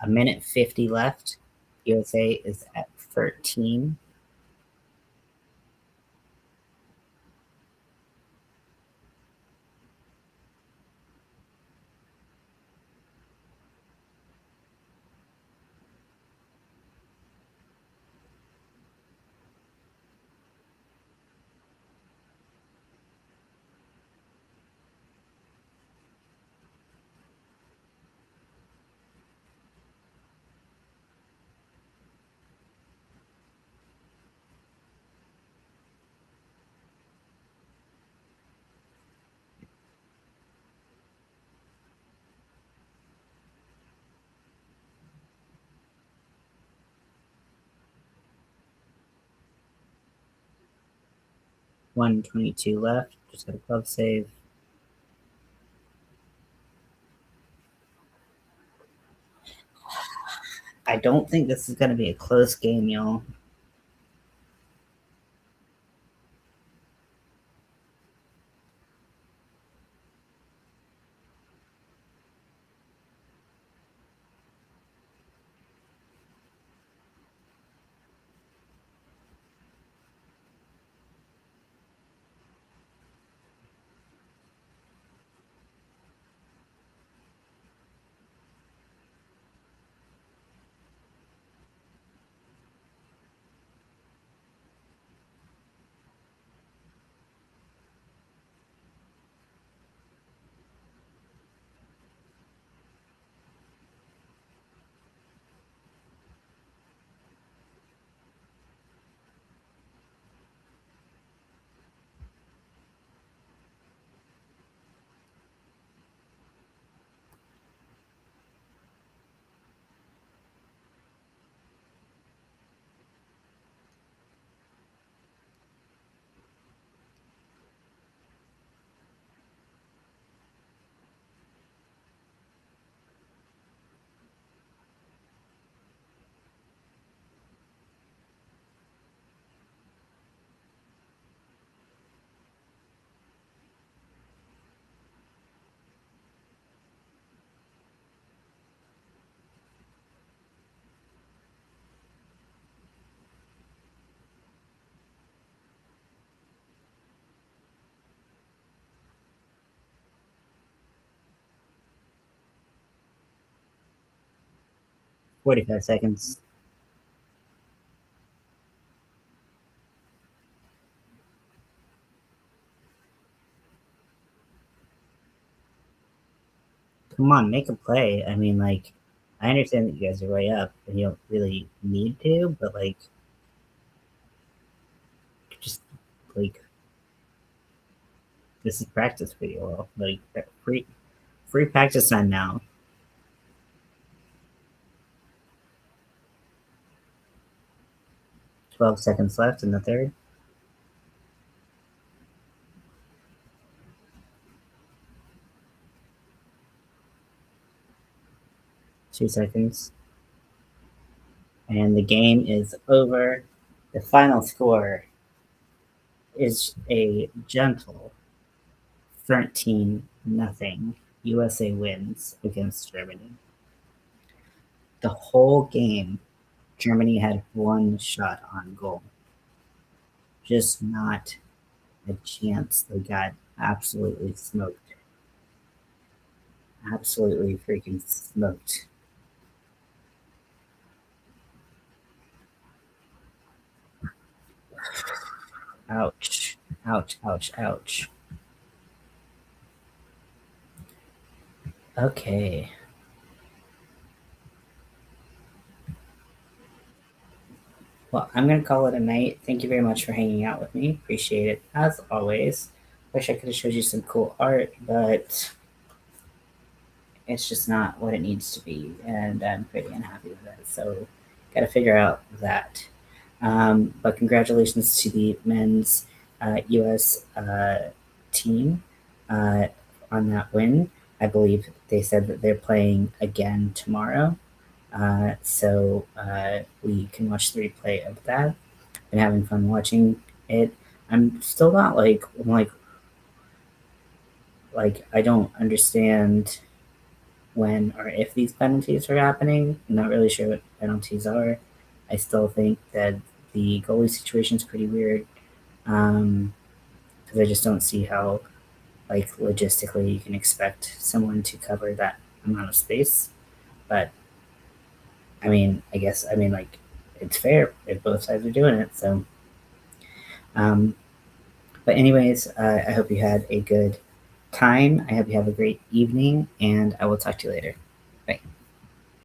a minute 50 left. USA is at 13. .122 left. Just got a glove save. I don't think this is going to be a close game, y'all. .45 seconds. Come on, make a play. I mean, like, I understand that you guys are way up and you don't really need to, but like, just like This is practice video. Like free practice time now. 12 seconds left in the third. 2 seconds. And the game is over. The final score is a gentle 13-0. USA wins against Germany. The whole game, Germany had one shot on goal. Just not a chance. They got absolutely smoked. Absolutely freaking smoked. Ouch. Ouch, ouch, ouch. Okay. Well, I'm going to call it a night. Thank you very much for hanging out with me. Appreciate it as always. Wish I could have showed you some cool art, but it's just not what it needs to be, and I'm pretty unhappy with it. So, got to figure out that. But congratulations to the men's U.S. Team uh, on that win. I believe they said that they're playing again tomorrow, so we can watch the replay of that. Been having fun watching it. I'm still not like I don't understand when or if these penalties are happening. I'm not really sure what penalties are. I still think that the goalie situation is pretty weird because I just don't see how, like, logistically you can expect someone to cover that amount of space. But I guess like it's fair if both sides are doing it. So, um, but anyways, I hope you had a good time. I hope you have a great evening, and I will talk to you later. Bye.